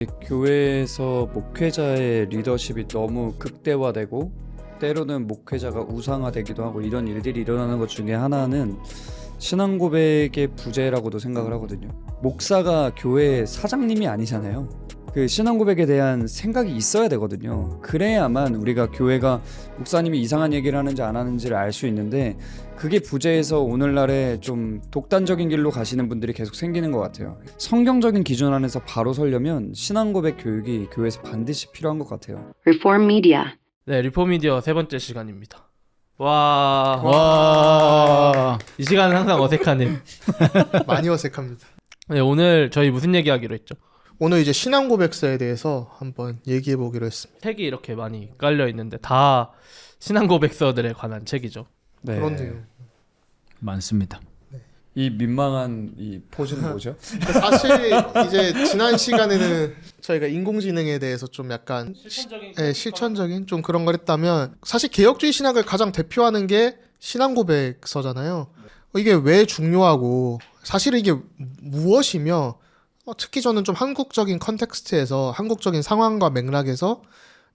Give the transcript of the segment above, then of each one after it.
교회에서 목회자의 리더십이 너무 극대화되고 때로는 목회자가 우상화되기도 하고 이런 일들이 일어나는 것 중에 하나는 신앙 고백의 부재라고도 생각을 하거든요. 목사가 교회 사장님이 아니잖아요. 그 신앙 고백에 대한 생각이 있어야 되거든요. 그래야만 우리가 교회가 목사님이 이상한 얘기를 하는지 안 하는지를 알 수 있는데, 그게 부재해서 오늘날에 좀 독단적인 길로 가시는 분들이 계속 생기는 것 같아요. 성경적인 기준 안에서 바로 서려면 신앙 고백 교육이 교회에서 반드시 필요한 것 같아요. Reform Media. 네, 리포미디어 세 번째 시간입니다. 와, 와. 이 시간은 항상 어색하네요. 많이 어색합니다. 네, 오늘 저희 무슨 얘기하기로 했죠? 오늘 이제 신앙 고백서에 대해서 한번 얘기해 보기로 했습니다. 책이 이렇게 많이 깔려 있는데 다 신앙 고백서들에 관한 책이죠. 네. 그런데요. 많습니다. 이 민망한 이 포즈는 뭐죠? 사실 이제 지난 시간에는 저희가 인공지능에 대해서 좀 약간 실천적인 좀 그런 걸 했다면, 사실 개혁주의 신학을 가장 대표하는 게 신앙 고백서잖아요. 이게 왜 중요하고 사실은 이게 무엇이며, 특히 저는 좀 한국적인 컨텍스트에서 한국적인 상황과 맥락에서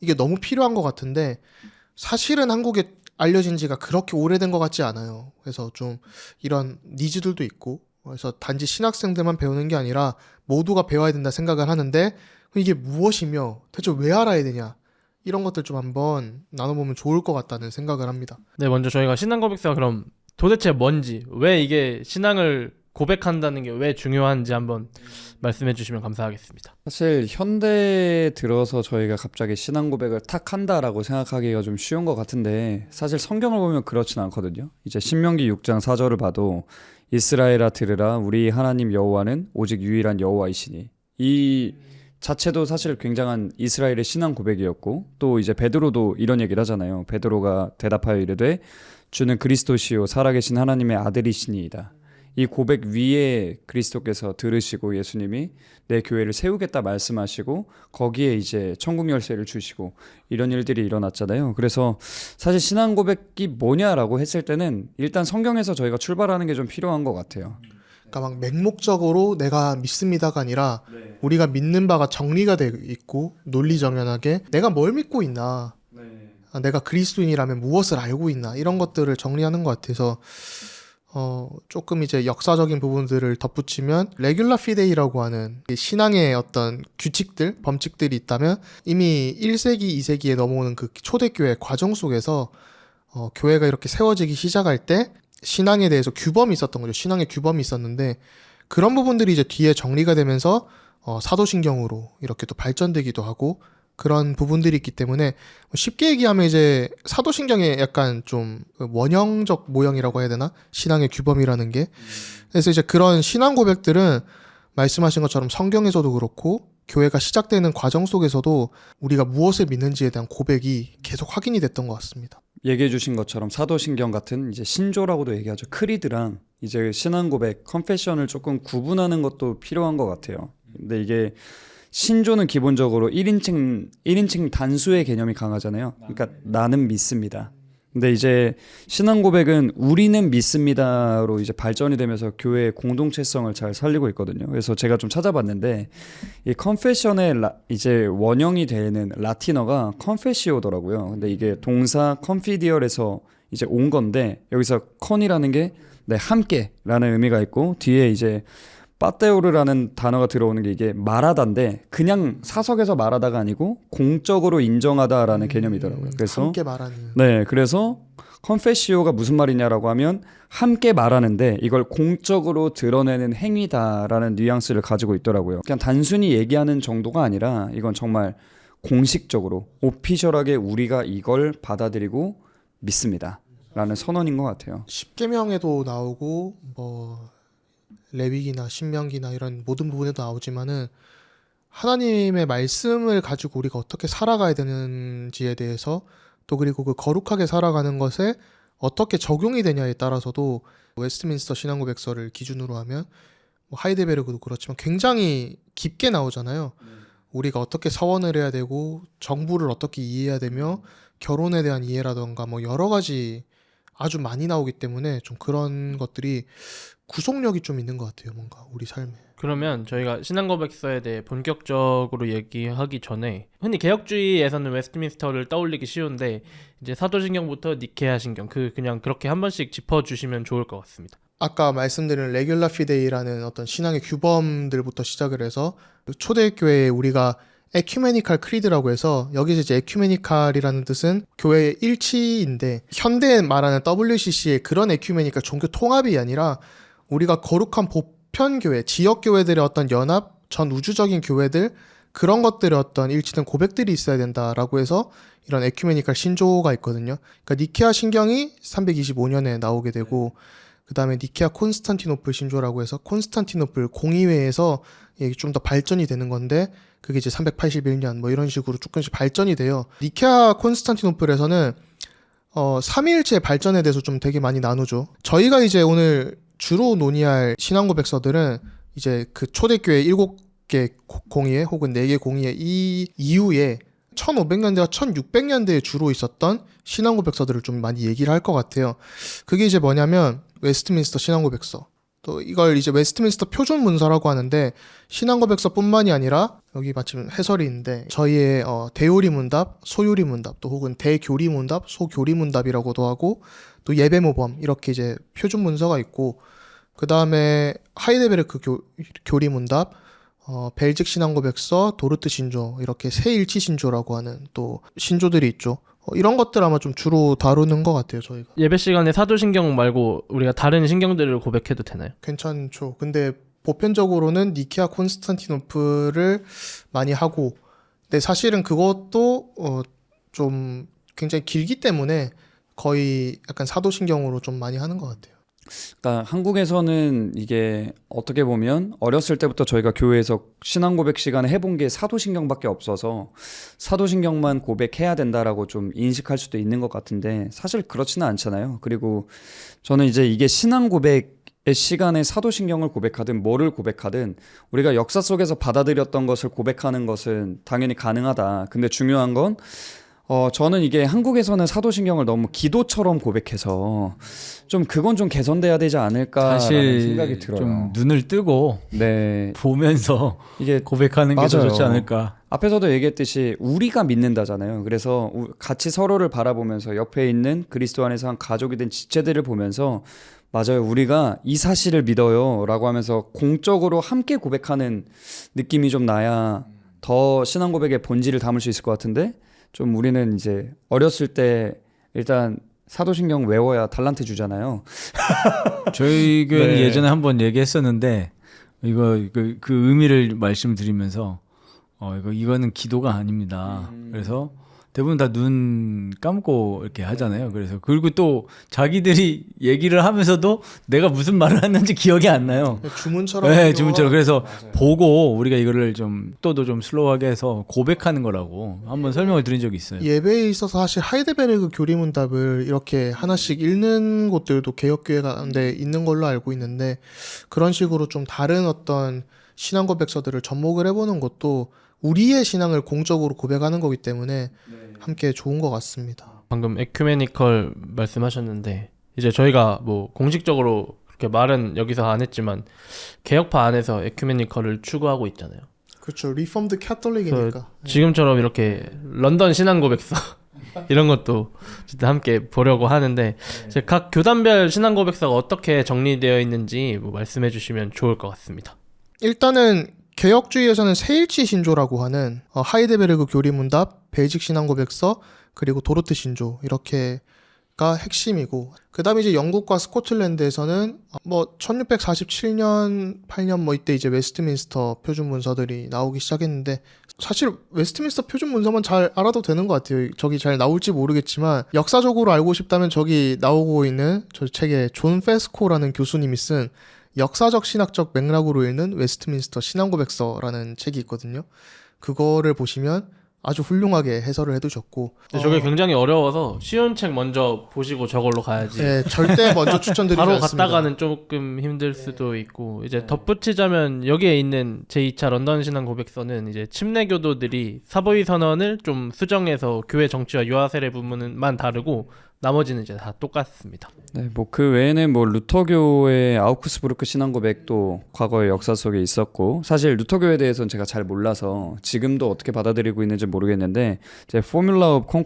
이게 너무 필요한 것 같은데, 사실은 한국에 알려진 지가 그렇게 오래된 것 같지 않아요. 그래서 좀 이런 니즈들도 있고, 그래서 단지 신학생들만 배우는 게 아니라 모두가 배워야 된다 생각을 하는데, 이게 무엇이며 대체 왜 알아야 되냐, 이런 것들 좀 한번 나눠보면 좋을 것 같다는 생각을 합니다. 네, 먼저 저희가 신앙 고백서가 그럼 도대체 뭔지, 왜 이게 신앙을 고백한다는 게 왜 중요한지 한번 말씀해 주시면 감사하겠습니다. 사실 현대에 들어서 저희가 갑자기 신앙 고백을 탁 한다라고 생각하기가 좀 쉬운 것 같은데, 사실 성경을 보면 그렇진 않거든요. 이제 신명기 6장 4절을 봐도 이스라엘아 들으라, 우리 하나님 여호와는 오직 유일한 여호와이시니, 이 자체도 사실 굉장한 이스라엘의 신앙 고백이었고, 또 이제 베드로도 이런 얘기를 하잖아요. 베드로가 대답하여 이르되 주는 그리스도시요 살아계신 하나님의 아들이시니이다. 이 고백 위에 그리스도께서 들으시고 예수님이 내 교회를 세우겠다 말씀하시고 거기에 이제 천국 열쇠를 주시고 이런 일들이 일어났잖아요. 그래서 사실 신앙 고백이 뭐냐라고 했을 때는 일단 성경에서 저희가 출발하는 게 좀 필요한 것 같아요. 그러니까 막 맹목적으로 내가 믿습니다가 아니라 우리가 믿는 바가 정리가 돼 있고 논리정연하게 내가 뭘 믿고 있나, 내가 그리스도인이라면 무엇을 알고 있나, 이런 것들을 정리하는 것 같아서 조금 이제 역사적인 부분들을 덧붙이면 레귤라 피데이라고 하는 신앙의 어떤 규칙들, 범칙들이 있다면, 이미 1세기, 2세기에 넘어오는 그 초대교회 과정 속에서 교회가 이렇게 세워지기 시작할 때 신앙에 대해서 규범이 있었던 거죠. 신앙의 규범이 있었는데, 그런 부분들이 이제 뒤에 정리가 되면서 사도신경으로 이렇게 또 발전되기도 하고, 그런 부분들이 있기 때문에 쉽게 얘기하면 이제 사도신경의 약간 좀 원형적 모형이라고 해야 되나? 신앙의 규범이라는 게. 그래서 이제 그런 신앙 고백들은 말씀하신 것처럼 성경에서도 그렇고 교회가 시작되는 과정 속에서도 우리가 무엇을 믿는지에 대한 고백이 계속 확인이 됐던 것 같습니다. 얘기해 주신 것처럼 사도신경 같은 이제 신조라고도 얘기하죠. 크리드랑 이제 신앙 고백, 컨페션을 조금 구분하는 것도 필요한 것 같아요. 근데 이게 신조는 기본적으로 1인칭 단수의 개념이 강하잖아요. 그러니까 나는 믿습니다. 근데 이제 신앙 고백은 우리는 믿습니다로 이제 발전이 되면서 교회의 공동체성을 잘 살리고 있거든요. 그래서 제가 좀 찾아봤는데 이 컨페션의 이제 원형이 되는 라틴어가 컨페시오더라고요. 근데 이게 동사 컨피디얼에서 이제 온 건데, 여기서 컨이라는 게 함께라는 의미가 있고, 뒤에 이제 빠테오르라는 단어가 들어오는 게 이게 말하다인데, 그냥 사석에서 말하다가 아니고 공적으로 인정하다라는 개념이더라고요. 그래서 함께 말하는. 네, 그래서 컨페시오가 무슨 말이냐라고 하면 함께 말하는데 이걸 공적으로 드러내는 행위다라는 뉘앙스를 가지고 있더라고요. 그냥 단순히 얘기하는 정도가 아니라 이건 정말 공식적으로 오피셜하게 우리가 이걸 받아들이고 믿습니다 라는 선언인 것 같아요. 십계명에도 나오고 뭐 레위기나 신명기나 이런 모든 부분에도 나오지만은, 하나님의 말씀을 가지고 우리가 어떻게 살아가야 되는지에 대해서, 또 그리고 그 거룩하게 살아가는 것에 어떻게 적용이 되냐에 따라서도 웨스트민스터 신앙고백서를 기준으로 하면 뭐 하이데베르그도 그렇지만 굉장히 깊게 나오잖아요. 우리가 어떻게 서원을 해야 되고 정부를 어떻게 이해해야 되며 결혼에 대한 이해라던가 뭐 여러 가지 아주 많이 나오기 때문에 좀 그런 것들이 구속력이 좀 있는 것 같아요. 뭔가 우리 삶에. 그러면 저희가 신앙고백서에 대해 본격적으로 얘기하기 전에 흔히 개혁주의에서는 웨스트민스터를 떠올리기 쉬운데 이제 사도신경부터 니케아 신경 그냥 그렇게 한 번씩 짚어주시면 좋을 것 같습니다. 아까 말씀드린 레귤라 피데이라는 어떤 신앙의 규범들부터 시작을 해서 초대교회에 우리가 에큐메니칼 크리드라고 해서 여기서 이제 에큐메니칼이라는 뜻은 교회의 일치인데 현대에 말하는 WCC의 그런 에큐메니칼 종교 통합이 아니라 우리가 거룩한 보편교회, 지역교회들의 어떤 연합, 전 우주적인 교회들 그런 것들의 어떤 일치된 고백들이 있어야 된다라고 해서 이런 에큐메니칼 신조가 있거든요. 그러니까 니케아 신경이 325년에 나오게 되고 그 다음에 니케아 콘스탄티노플 신조라고 해서 콘스탄티노플 공의회에서 좀 더 발전이 되는 건데 그게 이제 381년 뭐 이런 식으로 조금씩 발전이 돼요. 니케아 콘스탄티노플에서는 삼위일체의 발전에 대해서 좀 되게 많이 나누죠. 저희가 이제 오늘 주로 논의할 신앙고백서들은 이제 그 초대교회 7개 공의회 혹은 4개 공의회 이 이후에 1500년대와 1600년대에 주로 있었던 신앙고백서들을 좀 많이 얘기를 할 것 같아요. 그게 이제 뭐냐면 웨스트민스터 신앙고백서, 또 이걸 이제 웨스트민스터 표준 문서라고 하는데 신앙고백서뿐만이 아니라 여기 마침 해설이 있는데 저희의 대요리문답, 소요리문답, 또 혹은 대교리문답, 소교리문답이라고도 하고 또 예배모범 이렇게 이제 표준 문서가 있고 그 다음에 하이데베르크 교리문답, 벨직 신앙고백서, 도르트 신조 이렇게 세일치 신조라고 하는 또 신조들이 있죠. 이런 것들 아마 좀 주로 다루는 것 같아요 저희가. 예배 시간에 사도신경 말고 우리가 다른 신경들을 고백해도 되나요? 괜찮죠. 근데 보편적으로는 니케아 콘스탄티노플을 많이 하고 근데 사실은 그것도 좀 굉장히 길기 때문에 거의 약간 사도신경으로 좀 많이 하는 것 같아요. 그러니까 한국에서는 이게 어떻게 보면 어렸을 때부터 저희가 교회에서 신앙 고백 시간에 해본 게 사도신경밖에 없어서 사도신경만 고백해야 된다라고 좀 인식할 수도 있는 것 같은데 사실 그렇지는 않잖아요. 그리고 저는 이제 이게 신앙 고백의 시간에 사도신경을 고백하든 뭐를 고백하든 우리가 역사 속에서 받아들였던 것을 고백하는 것은 당연히 가능하다. 근데 중요한 건 저는 이게 한국에서는 사도신경을 너무 기도처럼 고백해서 좀 그건 좀 개선돼야 되지 않을까라는 사실 생각이 들어요. 좀 눈을 뜨고 네, 보면서 이게 고백하는 게 더 맞아요. 좋지 않을까. 앞에서도 얘기했듯이 우리가 믿는다잖아요. 그래서 같이 서로를 바라보면서 옆에 있는 그리스도 안에서 한 가족이 된 지체들을 보면서 맞아요. 우리가 이 사실을 믿어요 라고 하면서 공적으로 함께 고백하는 느낌이 좀 나야 더 신앙 고백의 본질을 담을 수 있을 것 같은데 좀 우리는 이제 어렸을 때 일단 사도신경 외워야 달란트 주잖아요. 저희 교회는 네. 예전에 한번 얘기했었는데 이거 그 의미를 말씀드리면서 이거는 기도가 아닙니다. 그래서 대부분 다 눈 감고 이렇게 하잖아요. 그래서 그리고 또 자기들이 얘기를 하면서도 내가 무슨 말을 했는지 기억이 안 나요. 주문처럼. 네, 주문처럼. 그래서 보고 우리가 이거를 좀 또도 좀 슬로우하게 해서 고백하는 거라고 한번 설명을 드린 적이 있어요. 예배에 있어서 사실 하이데베르크 교리문답을 이렇게 하나씩 읽는 곳들도 개혁교회 가운데 있는 걸로 알고 있는데 그런 식으로 좀 다른 어떤 신앙고백서들을 접목을 해보는 것도 우리의 신앙을 공적으로 고백하는 거기 때문에 함께 좋은 것 같습니다. 방금 에큐메니컬 말씀하셨는데 이제 저희가 뭐 공식적으로 그렇게 말은 여기서 안 했지만 개혁파 안에서 에큐메니컬을 추구하고 있잖아요. 그렇죠. 리폼드 캐톨릭이니까. 지금처럼 이렇게 런던 신앙 고백서 이런 것도 어쨌든 함께 보려고 하는데 이제 각 교단별 신앙 고백서가 어떻게 정리되어 있는지 뭐 말씀해 주시면 좋을 것 같습니다. 일단은 개혁주의에서는 세일치 신조라고 하는 하이데베르크 교리문답, 벨직 신앙고백서, 그리고 도르트 신조 이렇게가 핵심이고 그 다음에 이제 영국과 스코틀랜드에서는 뭐 1647년, 8년 뭐 이때 이제 웨스트민스터 표준 문서들이 나오기 시작했는데 사실 웨스트민스터 표준 문서만 잘 알아도 되는 것 같아요. 저기 잘 나올지 모르겠지만 역사적으로 알고 싶다면 저기 나오고 있는 저 책에 존 페스코라는 교수님이 쓴 역사적 신학적 맥락으로 읽는 웨스트민스터 신앙고백서라는 책이 있거든요. 그거를 보시면 아주 훌륭하게 해설을 해두셨고 근데 저게 굉장히 어려워서 쉬운 책 먼저 보시고 저걸로 가야지 네, 절대 먼저 추천드리지 바로 않습니다. 갔다가는 조금 힘들 수도 있고 이제 덧붙이자면 여기에 있는 제2차 런던 신앙 고백서는 이제 침례교도들이 사보이 선언을 좀 수정해서 교회 정치와 유아 세례 부분만 다르고 나머지는 이제 다 똑같습니다. 네, 뭐 그 외에는 뭐 루터교의 아우크스부르크 신앙고백도 과거의 역사 속에 있었고, 사실 루터교에 대해서는 제가 잘 몰라서 지금도 어떻게 받아들이고 있는지 모르겠는데, 이제 포뮬라 오브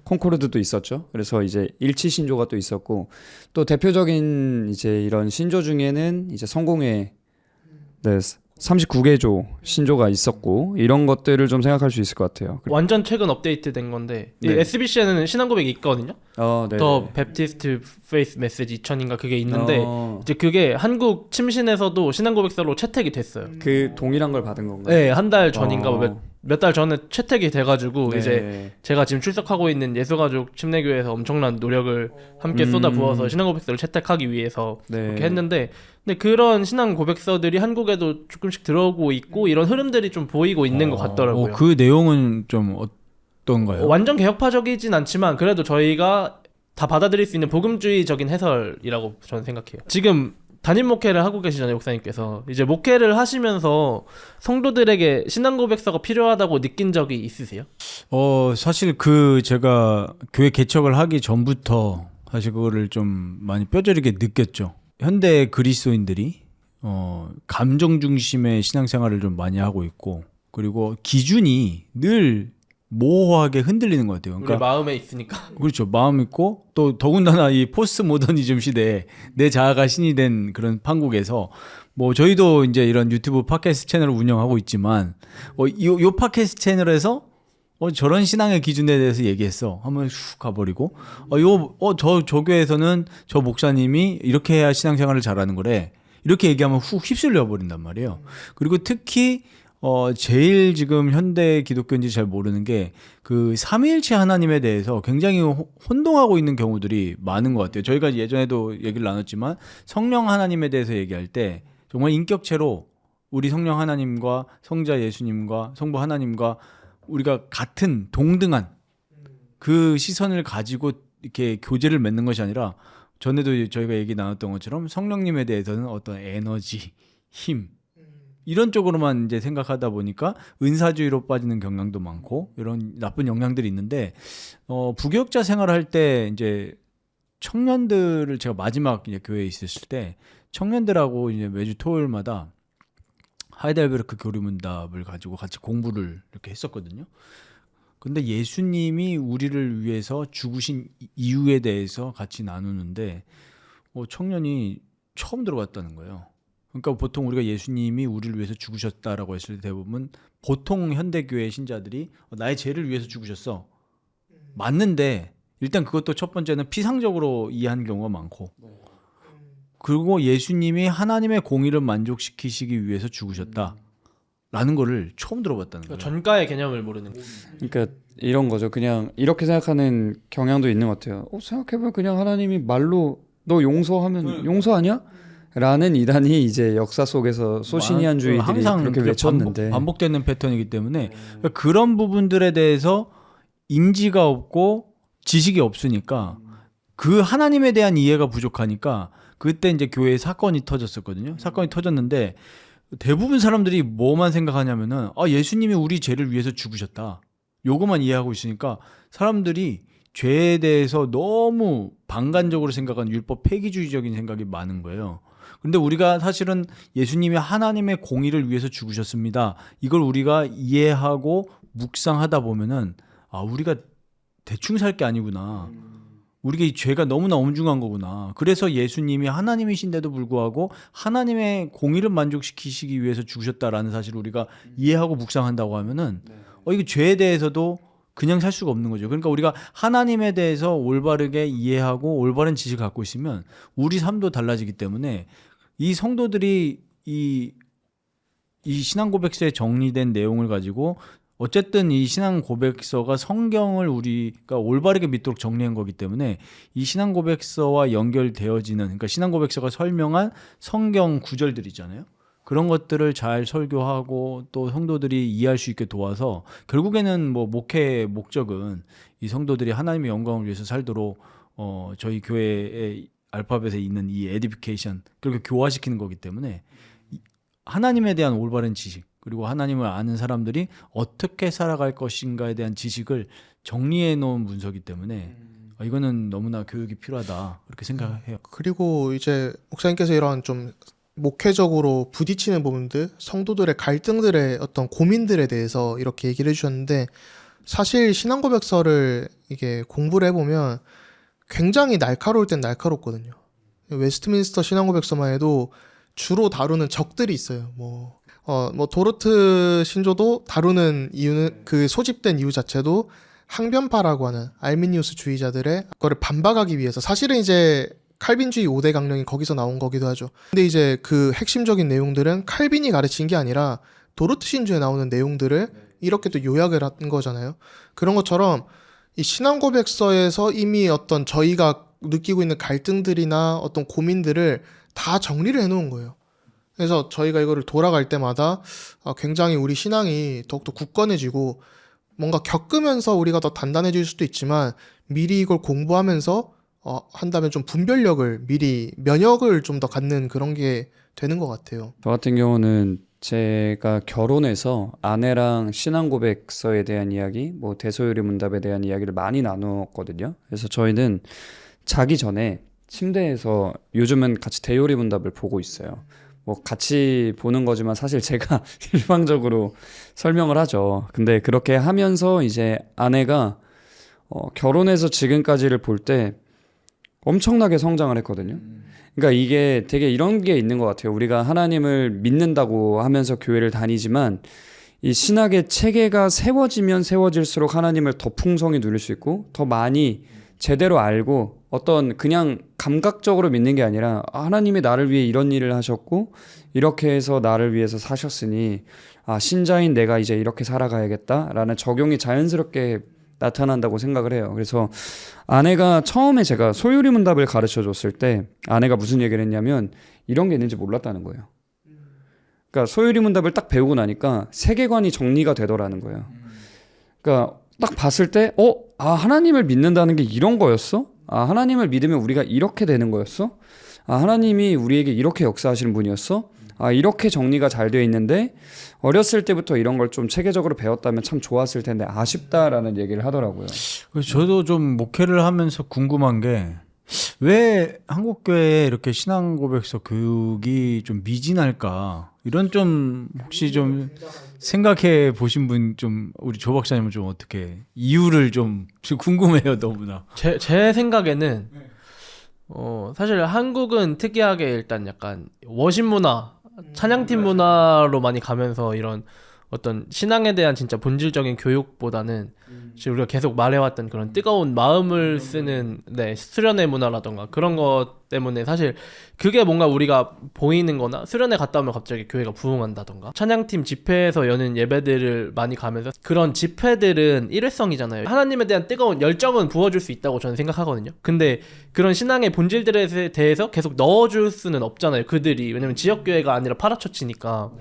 콩코르드도 있었죠. 그래서 이제 일치 신조가 또 있었고, 또 대표적인 이제 이런 신조 중에는 이제 성공회, 네, 39개조 신조가 있었고, 이런 것들을 좀 생각할 수 있을 것 같아요. 완전 최근 업데이트된 건데 이 네. SBC에는 신앙 고백이 있거든요. 네. 더 베프티스트 페이스 메시지 2000인가 그게 있는데 어, 이제 그게 한국 침신에서도 신앙 고백서로 채택이 됐어요. 그 동일한 걸 받은 건가요? 네, 한 달 전인가 어. 몇 달 전에 채택이 돼가지고 네. 이제 제가 지금 출석하고 있는 예수가족 침례교회에서 엄청난 노력을 함께 쏟아부어서 신앙 고백서를 채택하기 위해서 네. 그렇게 했는데, 근데 그런 신앙 고백서들이 한국에도 조금씩 들어오고 있고 이런 흐름들이 좀 보이고 있는 것 같더라고요. 그 내용은 좀 어떤가요? 완전 개혁파적이진 않지만 그래도 저희가 다 받아들일 수 있는 복음주의적인 해설이라고 저는 생각해요. 지금 담임 목회를 하고 계시잖아요, 목사님께서. 이제 목회를 하시면서 성도들에게 신앙 고백서가 필요하다고 느낀 적이 있으세요? 사실 제가 교회 개척을 하기 전부터 사실 그거를 좀 많이 뼈저리게 느꼈죠. 현대 그리스도인들이 감정 중심의 신앙생활을 좀 많이 하고 있고, 그리고 기준이 늘 모호하게 흔들리는 것 같아요. 우리 그러니까 마음에 있으니까. 그렇죠. 마음 있고 또 더군다나 이 포스트 모더니즘 시대에 내 자아가 신이 된 그런 판국에서 뭐 저희도 이제 이런 유튜브 팟캐스트 채널을 운영하고 있지만 요 팟캐스트 채널에서 저런 신앙의 기준에 대해서 얘기했어 하면 슉 가버리고 저 교회에서는 저 목사님이 이렇게 해야 신앙생활을 잘하는 거래 이렇게 얘기하면 훅 휩쓸려 버린단 말이에요. 그리고 특히 제일 지금 현대 기독교인지 잘 모르는 게 그 삼위일체 하나님에 대해서 굉장히 혼동하고 있는 경우들이 많은 것 같아요. 저희가 예전에도 얘기를 나눴지만 성령 하나님에 대해서 얘기할 때 정말 인격체로 우리 성령 하나님과 성자 예수님과 성부 하나님과 우리가 같은 동등한 그 시선을 가지고 이렇게 교제를 맺는 것이 아니라, 전에도 저희가 얘기 나눴던 것처럼 성령님에 대해서는 어떤 에너지, 힘 이런 쪽으로만 이제 생각하다 보니까 은사주의로 빠지는 경향도 많고 이런 나쁜 영향들이 있는데, 부교역자 생활을 할 때 이제 청년들을 제가 마지막 이제 교회에 있었을 때 청년들하고 이제 매주 토요일마다 하이델베르크 교리문답을 가지고 같이 공부를 이렇게 했었거든요. 근데 예수님이 우리를 위해서 죽으신 이유에 대해서 같이 나누는데 청년이 처음 들어봤다는 거예요. 그러니까 보통 우리가 예수님이 우리를 위해서 죽으셨다라고 했을 때 대부분 보통 현대교회 신자들이 나의 죄를 위해서 죽으셨어. 맞는데 일단 그것도 첫 번째는 피상적으로 이해하는 경우가 많고, 그리고 예수님이 하나님의 공의를 만족시키시기 위해서 죽으셨다라는 거를 처음 들어봤다는 거예요. 전가의 개념을 모르는 거예요. 그러니까 이런 거죠. 그냥 이렇게 생각하는 경향도 있는 것 같아요. 생각해보면 그냥 하나님이 말로 너 용서하면 용서 아니야? 라는 이단이 이제 역사 속에서 소시니안주의들이 항상 그렇게 외쳤는데 반복되는 패턴이기 때문에 그런 부분들에 대해서 인지가 없고 지식이 없으니까 그 하나님에 대한 이해가 부족하니까 그때 이제 교회에 사건이 터졌었거든요. 사건이 터졌는데 대부분 사람들이 뭐만 생각하냐면은 예수님이 우리 죄를 위해서 죽으셨다. 요거만 이해하고 있으니까 사람들이 죄에 대해서 너무 방관적으로 생각하는 율법 폐기주의적인 생각이 많은 거예요. 근데 우리가 사실은 예수님이 하나님의 공의를 위해서 죽으셨습니다. 이걸 우리가 이해하고 묵상하다 보면은 우리가 대충 살 게 아니구나. 우리가 이 죄가 너무나 엄중한 거구나. 그래서 예수님이 하나님이신데도 불구하고 하나님의 공의를 만족시키시기 위해서 죽으셨다라는 사실을 우리가 이해하고 묵상한다고 하면은 이게 죄에 대해서도 그냥 살 수가 없는 거죠. 그러니까 우리가 하나님에 대해서 올바르게 이해하고 올바른 지식을 갖고 있으면 우리 삶도 달라지기 때문에 이 성도들이 이 신앙 고백서에 정리된 내용을 가지고 어쨌든 이 신앙 고백서가 성경을 우리가 올바르게 믿도록 정리한 거기 때문에 이 신앙 고백서와 연결되어지는, 그러니까 신앙 고백서가 설명한 성경 구절들 있잖아요. 그런 것들을 잘 설교하고 또 성도들이 이해할 수 있게 도와서 결국에는 뭐 목회의 목적은 이 성도들이 하나님의 영광을 위해서 살도록 저희 교회의 알파벳에 있는 이 에디피케이션, 그렇게 교화시키는 거기 때문에 하나님에 대한 올바른 지식, 그리고 하나님을 아는 사람들이 어떻게 살아갈 것인가에 대한 지식을 정리해 놓은 문서이기 때문에 이거는 너무나 교육이 필요하다 그렇게 생각해요. 그리고 이제 목사님께서 이런 좀 목회적으로 부딪히는 부분들, 성도들의 갈등들의 어떤 고민들에 대해서 이렇게 얘기를 해주셨는데, 사실 신앙고백서를 이게 공부를 해보면 굉장히 날카로울 땐 날카롭거든요. 웨스트민스터 신앙고백서만 해도 주로 다루는 적들이 있어요. 뭐 도르트 신조도 다루는 이유는 그 소집된 이유 자체도 항변파라고 하는 알미니우스 주의자들의 그거를 반박하기 위해서, 사실은 이제 칼빈주의 5대 강령이 거기서 나온 거기도 하죠. 근데 이제 그 핵심적인 내용들은 칼빈이 가르친 게 아니라 도르트 신조에 나오는 내용들을 이렇게 또 요약을 한 거잖아요. 그런 것처럼 이 신앙고백서에서 이미 어떤 저희가 느끼고 있는 갈등들이나 어떤 고민들을 다 정리를 해놓은 거예요. 그래서 저희가 이거를 돌아갈 때마다 굉장히 우리 신앙이 더욱더 굳건해지고, 뭔가 겪으면서 우리가 더 단단해질 수도 있지만 미리 이걸 공부하면서 한다면 좀 분별력을, 미리 면역을 좀 더 갖는 그런 게 되는 것 같아요. 저 같은 경우는 제가 결혼해서 아내랑 신앙고백서에 대한 이야기, 뭐 대소요리 문답에 대한 이야기를 많이 나누었거든요. 그래서 저희는 자기 전에 침대에서 요즘은 같이 대요리 문답을 보고 있어요. 뭐 같이 보는 거지만 사실 제가 일방적으로 설명을 하죠. 근데 그렇게 하면서 이제 아내가 결혼해서 지금까지를 볼 때 엄청나게 성장을 했거든요. 그러니까 이게 되게 이런 게 있는 것 같아요. 우리가 하나님을 믿는다고 하면서 교회를 다니지만 이 신학의 체계가 세워지면 세워질수록 하나님을 더 풍성히 누릴 수 있고 더 많이 제대로 알고, 어떤 그냥 감각적으로 믿는 게 아니라 하나님이 나를 위해 이런 일을 하셨고 이렇게 해서 나를 위해서 사셨으니 신자인 내가 이제 이렇게 살아가야겠다라는 적용이 자연스럽게 나타난다고 생각을 해요. 그래서 아내가 처음에 제가 소요리 문답을 가르쳐 줬을 때 아내가 무슨 얘기를 했냐면 이런 게 있는지 몰랐다는 거예요. 그러니까 소요리 문답을 딱 배우고 나니까 세계관이 정리가 되더라는 거예요. 그러니까 딱 봤을 때 하나님을 믿는다는 게 이런 거였어? 하나님을 믿으면 우리가 이렇게 되는 거였어? 하나님이 우리에게 이렇게 역사하시는 분이었어? 이렇게 정리가 잘 되어 있는데 어렸을 때부터 이런 걸 좀 체계적으로 배웠다면 참 좋았을 텐데 아쉽다라는 얘기를 하더라고요. 저도 좀 목회를 하면서 궁금한 게, 왜 한국교회에 이렇게 신앙고백서 교육이 좀 미진할까? 이런 좀 혹시 좀 생각해 보신 분, 좀 우리 조 박사님은 좀 어떻게 이유를 좀 궁금해요, 너무나. 제 생각에는 사실 한국은 특이하게 일단 약간 워십 문화, 찬양팀 문화로 많이 가면서 이런 어떤 신앙에 대한 진짜 본질적인 교육보다는 지금 우리가 계속 말해왔던 그런 뜨거운 마음을 쓰는 수련회 문화라던가 그런 것 때문에 사실 그게 뭔가 우리가 보이는 거나 수련회 갔다 오면 갑자기 교회가 부흥한다던가 찬양팀 집회에서 여는 예배들을 많이 가면서 그런 집회들은 일회성이잖아요. 하나님에 대한 뜨거운 열정은 부어줄 수 있다고 저는 생각하거든요. 근데 그런 신앙의 본질들에 대해서 계속 넣어줄 수는 없잖아요. 그들이. 왜냐면 지역교회가 아니라 파라처치니까.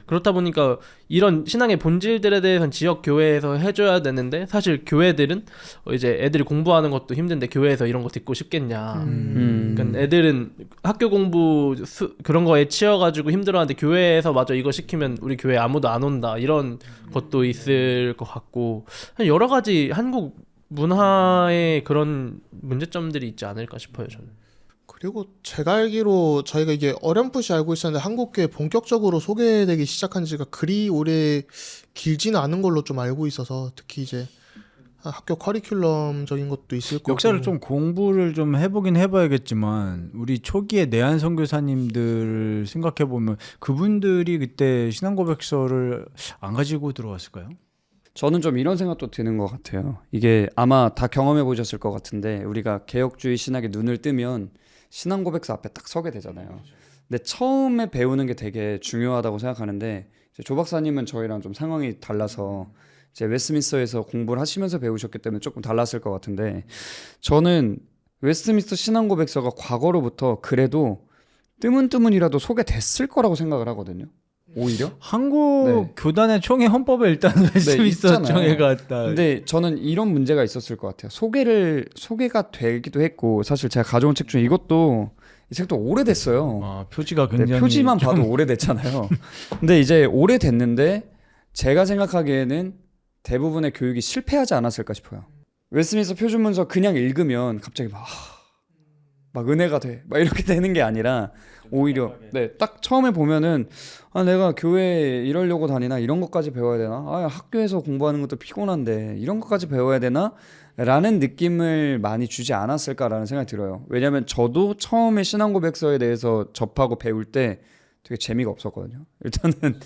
그렇다 보니까 이런 신앙의 본질들에 대해서는 지역 교회에서 해줘야 되는데 사실 교회들은 이제 애들이 공부하는 것도 힘든데 교회에서 이런 거 듣고 싶겠냐. 그러니까 애들은 학교 공부 그런 거에 치여가지고 힘들어하는데 교회에서 마저 이거 시키면 우리 교회 아무도 안 온다. 이런 것도 있을 것 같고 여러 가지 한국 문화의 그런 문제점들이 있지 않을까 싶어요, 저는. 그리고 제가 알기로 저희가 이게 어렴풋이 알고 있었는데 한국교회 본격적으로 소개되기 시작한 지가 그리 오래 길지는 않은 걸로 좀 알고 있어서, 특히 이제 학교 커리큘럼적인 것도 있을 거고 역사를 좀 공부를 좀 해보긴 해봐야겠지만 우리 초기에 내한 선교사님들 생각해 보면 그분들이 그때 신앙고백서를 안 가지고 들어왔을까요? 저는 좀 이런 생각도 드는 것 같아요. 이게 아마 다 경험해 보셨을 것 같은데 우리가 개혁주의 신학에 눈을 뜨면 신앙고백서 앞에 딱 서게 되잖아요. 근데 처음에 배우는 게 되게 중요하다고 생각하는데 이제 조 박사님은 저희랑 좀 상황이 달라서 이제 웨스트민스터에서 공부를 하시면서 배우셨기 때문에 조금 달랐을 것 같은데, 저는 웨스트민스터 신앙고백서가 과거로부터 그래도 뜨문뜨문이라도 소개됐을 거라고 생각을 하거든요. 오히려 한국 교단의 총회 헌법에 일단 웨스트민스터 총회가 있다. 근데 저는 이런 문제가 있었을 것 같아요. 소개가 되기도 했고, 사실 제가 가져온 책 중에 이것도, 이 책도 오래됐어요. 표지가 굉장히 표지만 봐도 오래됐잖아요. 근데 이제 오래됐는데 제가 생각하기에는 대부분의 교육이 실패하지 않았을까 싶어요. 웨스트민스터 표준문서 그냥 읽으면 갑자기 막 은혜가 돼. 막 이렇게 되는 게 아니라 오히려 딱 처음에 보면은 내가 교회에 이러려고 다니나 이런 것까지 배워야 되나? 학교에서 공부하는 것도 피곤한데 이런 것까지 배워야 되나? 라는 느낌을 많이 주지 않았을까라는 생각이 들어요. 왜냐면 저도 처음에 신앙고백서에 대해서 접하고 배울 때 되게 재미가 없었거든요. 일단은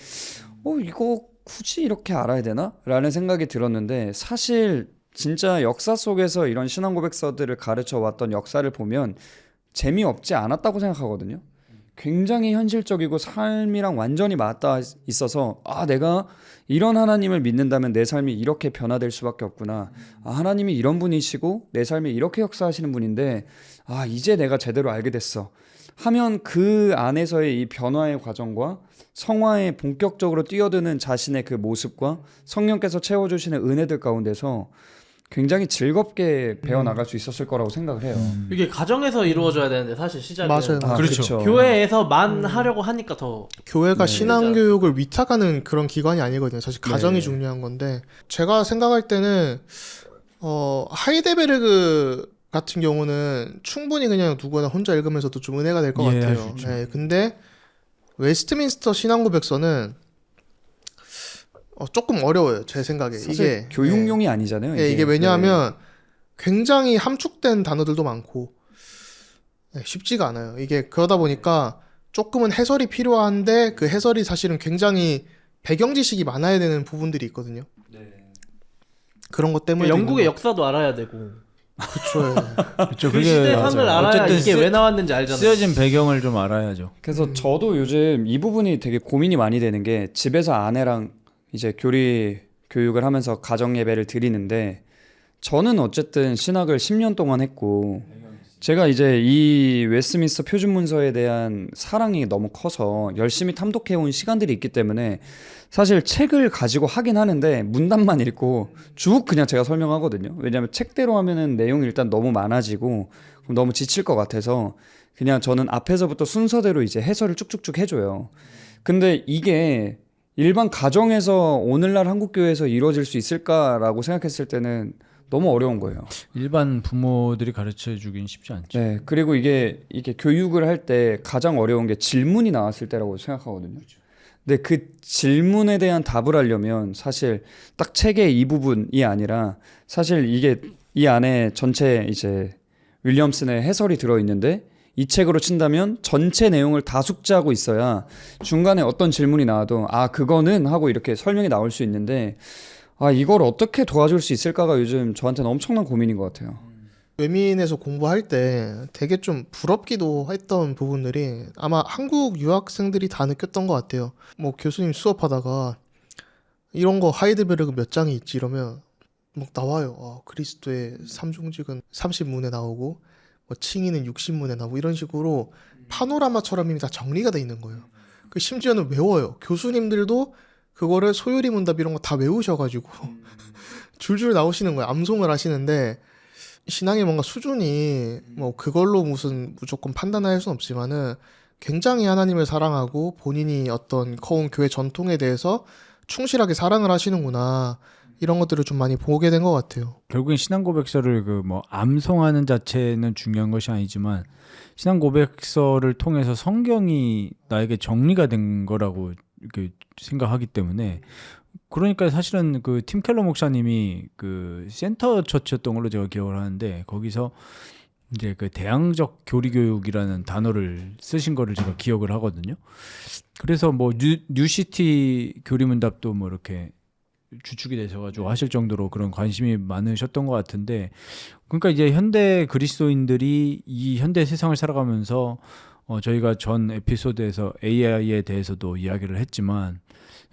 이거 굳이 이렇게 알아야 되나? 라는 생각이 들었는데 사실 진짜 역사 속에서 이런 신앙고백서들을 가르쳐 왔던 역사를 보면 재미없지 않았다고 생각하거든요. 굉장히 현실적이고 삶이랑 완전히 맞닿아 있어서 내가 이런 하나님을 믿는다면 내 삶이 이렇게 변화될 수밖에 없구나. 하나님이 이런 분이시고 내 삶에 이렇게 역사하시는 분인데 이제 내가 제대로 알게 됐어 하면 그 안에서의 이 변화의 과정과 성화에 본격적으로 뛰어드는 자신의 그 모습과 성령께서 채워주시는 은혜들 가운데서 굉장히 즐겁게 배워나갈 수 있었을 거라고 생각을 해요. 이게 가정에서 이루어져야 되는데 사실 시작은 맞아요. 그렇죠. 교회에서만 하려고 하니까 더 교회가 네. 신앙교육을 위탁하는 그런 기관이 아니거든요. 사실 가정이 네. 중요한 건데 제가 생각할 때는 하이데베르그 같은 경우는 충분히 그냥 누구나 혼자 읽으면서도 좀 은혜가 될 것 이해할 같아요. 수 있죠. 네, 근데 웨스트민스터 신앙고백서는 조금 어려워요. 제 생각에. 사실 이게 교육용이 아니잖아요. 이게 왜냐하면 굉장히 함축된 단어들도 많고 쉽지가 않아요. 이게 그러다 보니까 조금은 해설이 필요한데 그 해설이 사실은 굉장히 배경 지식이 많아야 되는 부분들이 있거든요. 그런 것 때문에 영국의 역사도 알아야 되고 그쵸. 그렇죠. 그 시대상을 알아야 어쨌든 이게 왜 나왔는지 알잖아요. 쓰여진 배경을 좀 알아야죠. 그래서 저도 요즘 이 부분이 되게 고민이 많이 되는 게 집에서 아내랑 이제 교리 교육을 하면서 가정 예배를 드리는데 저는 어쨌든 신학을 10년 동안 했고 제가 이제 이 웨스트민스터 표준문서에 대한 사랑이 너무 커서 열심히 탐독해온 시간들이 있기 때문에 사실 책을 가지고 하긴 하는데 문단만 읽고 쭉 그냥 제가 설명하거든요. 왜냐하면 책대로 하면은 내용이 일단 너무 많아지고 그럼 너무 지칠 것 같아서 그냥 저는 앞에서부터 순서대로 이제 해설을 쭉쭉쭉 해줘요. 근데 이게 일반 가정에서 오늘날 한국교회에서 이루어질 수 있을까라고 생각했을 때는 너무 어려운 거예요. 일반 부모들이 가르쳐 주긴 쉽지 않죠. 네, 그리고 이게 교육을 할 때 가장 어려운 게 질문이 나왔을 때라고 생각하거든요. 근데 그 질문에 대한 답을 하려면 사실 딱 책의 이 부분이 아니라 사실 이게 이 안에 전체 이제 윌리엄슨의 해설이 들어 있는데 이 책으로 친다면 전체 내용을 다 숙지하고 있어야 중간에 어떤 질문이 나와도 그거는 하고 이렇게 설명이 나올 수 있는데 이걸 어떻게 도와줄 수 있을까가 요즘 저한테는 엄청난 고민인 것 같아요. 외민에서 공부할 때 되게 좀 부럽기도 했던 부분들이 아마 한국 유학생들이 다 느꼈던 것 같아요. 뭐 교수님 수업하다가 이런 거 하이데베르그 몇 장이 있지 이러면 막 나와요. 그리스도의 삼중직은 30문에 나오고 뭐 칭의는 60문에 나오고 이런 식으로 파노라마처럼 이미 다 정리가 돼 있는 거예요. 그 심지어는 외워요. 교수님들도 그거를 소요리 문답 이런 거 다 외우셔가지고 줄줄 나오시는 거예요. 암송을 하시는데 신앙의 뭔가 수준이 뭐 그걸로 무슨 무조건 판단할 수는 없지만은 굉장히 하나님을 사랑하고 본인이 어떤 커온 교회 전통에 대해서 충실하게 사랑을 하시는구나 이런 것들을 좀 많이 보게 된 것 같아요. 결국엔 신앙 고백서를 그 뭐 암송하는 자체는 중요한 것이 아니지만 신앙 고백서를 통해서 성경이 나에게 정리가 된 거라고 이렇게 생각하기 때문에 그러니까 사실은 그 팀 켈러 목사님이 그 센터 처치였던 걸로 제가 기억을 하는데 거기서 이제 그 대항적 교리 교육이라는 단어를 쓰신 거를 제가 기억을 하거든요. 그래서 뭐 뉴시티 교리 문답도 뭐 이렇게 주축이 되셔가지고 하실 정도로 그런 관심이 많으셨던 것 같은데 그러니까 이제 현대 그리스도인들이 이 현대 세상을 살아가면서 저희가 전 에피소드에서 AI에 대해서도 이야기를 했지만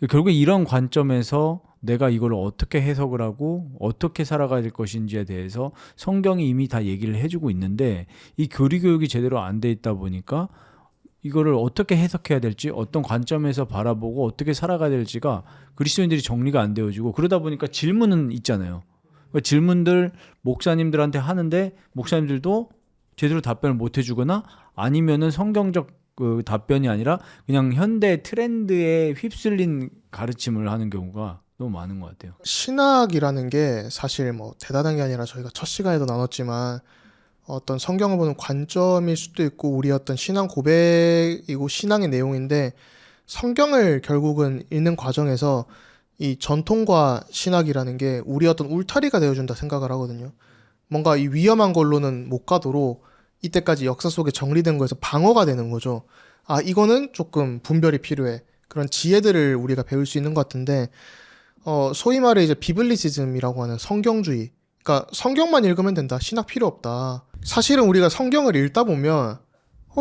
결국 이런 관점에서 내가 이걸 어떻게 해석을 하고 어떻게 살아가야 될 것인지에 대해서 성경이 이미 다 얘기를 해주고 있는데 이 교리 교육이 제대로 안 돼 있다 보니까 이거를 어떻게 해석해야 될지 어떤 관점에서 바라보고 어떻게 살아가야 될지가 그리스도인들이 정리가 안 되어지고 그러다 보니까 질문은 있잖아요. 그러니까 질문들 목사님들한테 하는데 목사님들도 제대로 답변을 못 해주거나 아니면은 성경적 그 답변이 아니라 그냥 현대 트렌드에 휩쓸린 가르침을 하는 경우가 너무 많은 것 같아요. 신학이라는 게 사실 뭐 대단한 게 아니라 저희가 첫 시간에도 나눴지만 어떤 성경을 보는 관점일 수도 있고 우리 어떤 신앙 고백이고 신앙의 내용인데 성경을 결국은 읽는 과정에서 이 전통과 신학이라는 게 우리 어떤 울타리가 되어준다 생각을 하거든요. 뭔가 이 위험한 걸로는 못 가도록 이때까지 역사 속에 정리된 거에서 방어가 되는 거죠. 아, 이거는 조금 분별이 필요해. 그런 지혜들을 우리가 배울 수 있는 것 같은데, 소위 말해 이제 비블리시즘이라고 하는 성경주의. 그러니까 성경만 읽으면 된다. 신학 필요 없다. 사실은 우리가 성경을 읽다 보면,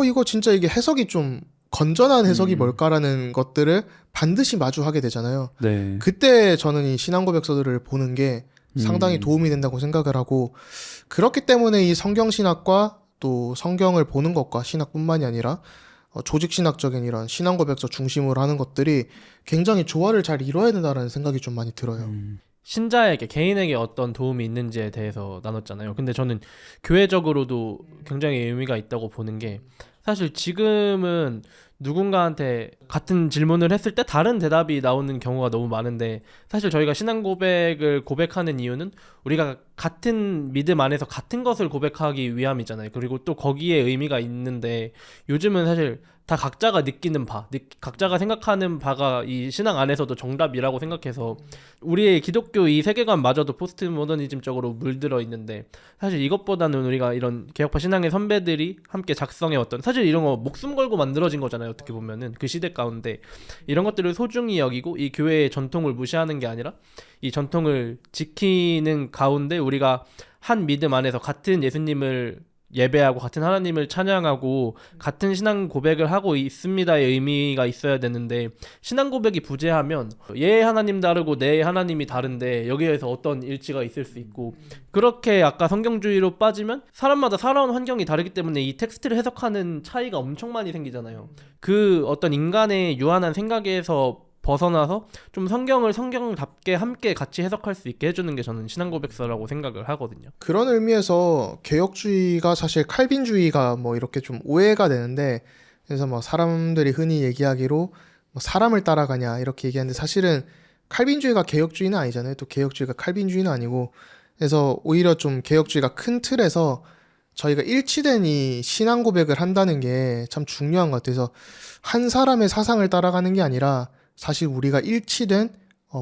이거 진짜 이게 해석이 좀 건전한 해석이 뭘까라는 것들을 반드시 마주하게 되잖아요. 네. 그때 저는 이 신앙 고백서들을 보는 게 상당히 도움이 된다고 생각을 하고, 그렇기 때문에 이 성경 신학과 또 성경을 보는 것과 신학뿐만이 아니라 조직 신학적인 이런 신앙 고백서 중심으로 하는 것들이 굉장히 조화를 잘 이뤄야 된다는 생각이 좀 많이 들어요. 신자에게 개인에게 어떤 도움이 있는지에 대해서 나눴잖아요. 근데 저는 교회적으로도 굉장히 의미가 있다고 보는 게 사실 지금은 누군가한테 같은 질문을 했을 때 다른 대답이 나오는 경우가 너무 많은데 사실 저희가 신앙 고백을 고백하는 이유는 우리가 같은 믿음 안에서 같은 것을 고백하기 위함이잖아요. 그리고 또 거기에 의미가 있는데 요즘은 사실 다 각자가 느끼는 바, 각자가 생각하는 바가 이 신앙 안에서도 정답이라고 생각해서 우리의 기독교 이 세계관마저도 포스트 모더니즘적으로 물들어 있는데 사실 이것보다는 우리가 이런 개혁파 신앙의 선배들이 함께 작성해 왔던 사실 이런 거 목숨 걸고 만들어진 거잖아요. 어떻게 보면은 그 시대 가운데 이런 것들을 소중히 여기고 이 교회의 전통을 무시하는 게 아니라 이 전통을 지키는 가운데 우리가 한 믿음 안에서 같은 예수님을 예배하고 같은 하나님을 찬양하고 같은 신앙 고백을 하고 있습니다의 의미가 있어야 되는데 신앙 고백이 부재하면 얘 하나님 다르고 내 하나님이 다른데 여기에서 어떤 일치가 있을 수 있고 그렇게 아까 성경주의로 빠지면 사람마다 살아온 환경이 다르기 때문에 이 텍스트를 해석하는 차이가 엄청 많이 생기잖아요. 그 어떤 인간의 유한한 생각에서 벗어나서 좀 성경을 성경답게 함께 같이 해석할 수 있게 해주는 게 저는 신앙 고백서라고 생각을 하거든요. 그런 의미에서 개혁주의가 사실 칼빈주의가 뭐 이렇게 좀 오해가 되는데 그래서 뭐 사람들이 흔히 얘기하기로 뭐 사람을 따라가냐 이렇게 얘기하는데 사실은 칼빈주의가 개혁주의는 아니잖아요. 또 개혁주의가 칼빈주의는 아니고 그래서 오히려 좀 개혁주의가 큰 틀에서 저희가 일치된 이 신앙 고백을 한다는 게 참 중요한 것 같아서 한 사람의 사상을 따라가는 게 아니라 사실 우리가 일치된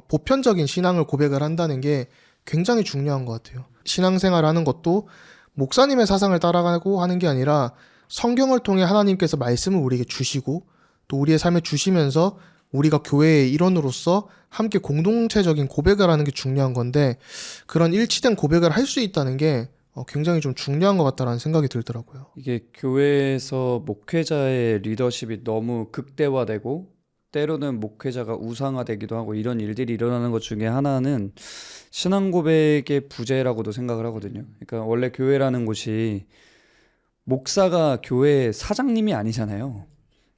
보편적인 신앙을 고백을 한다는 게 굉장히 중요한 것 같아요. 신앙생활을 하는 것도 목사님의 사상을 따라가고 하는 게 아니라 성경을 통해 하나님께서 말씀을 우리에게 주시고 또 우리의 삶에 주시면서 우리가 교회의 일원으로서 함께 공동체적인 고백을 하는 게 중요한 건데 그런 일치된 고백을 할 수 있다는 게 굉장히 좀 중요한 것 같다라는 생각이 들더라고요. 이게 교회에서 목회자의 리더십이 너무 극대화되고 때로는 목회자가 우상화되기도 하고 이런 일들이 일어나는 것 중에 하나는 신앙 고백의 부재라고도 생각을 하거든요. 그러니까 원래 교회라는 곳이 목사가 교회 사장님이 아니잖아요.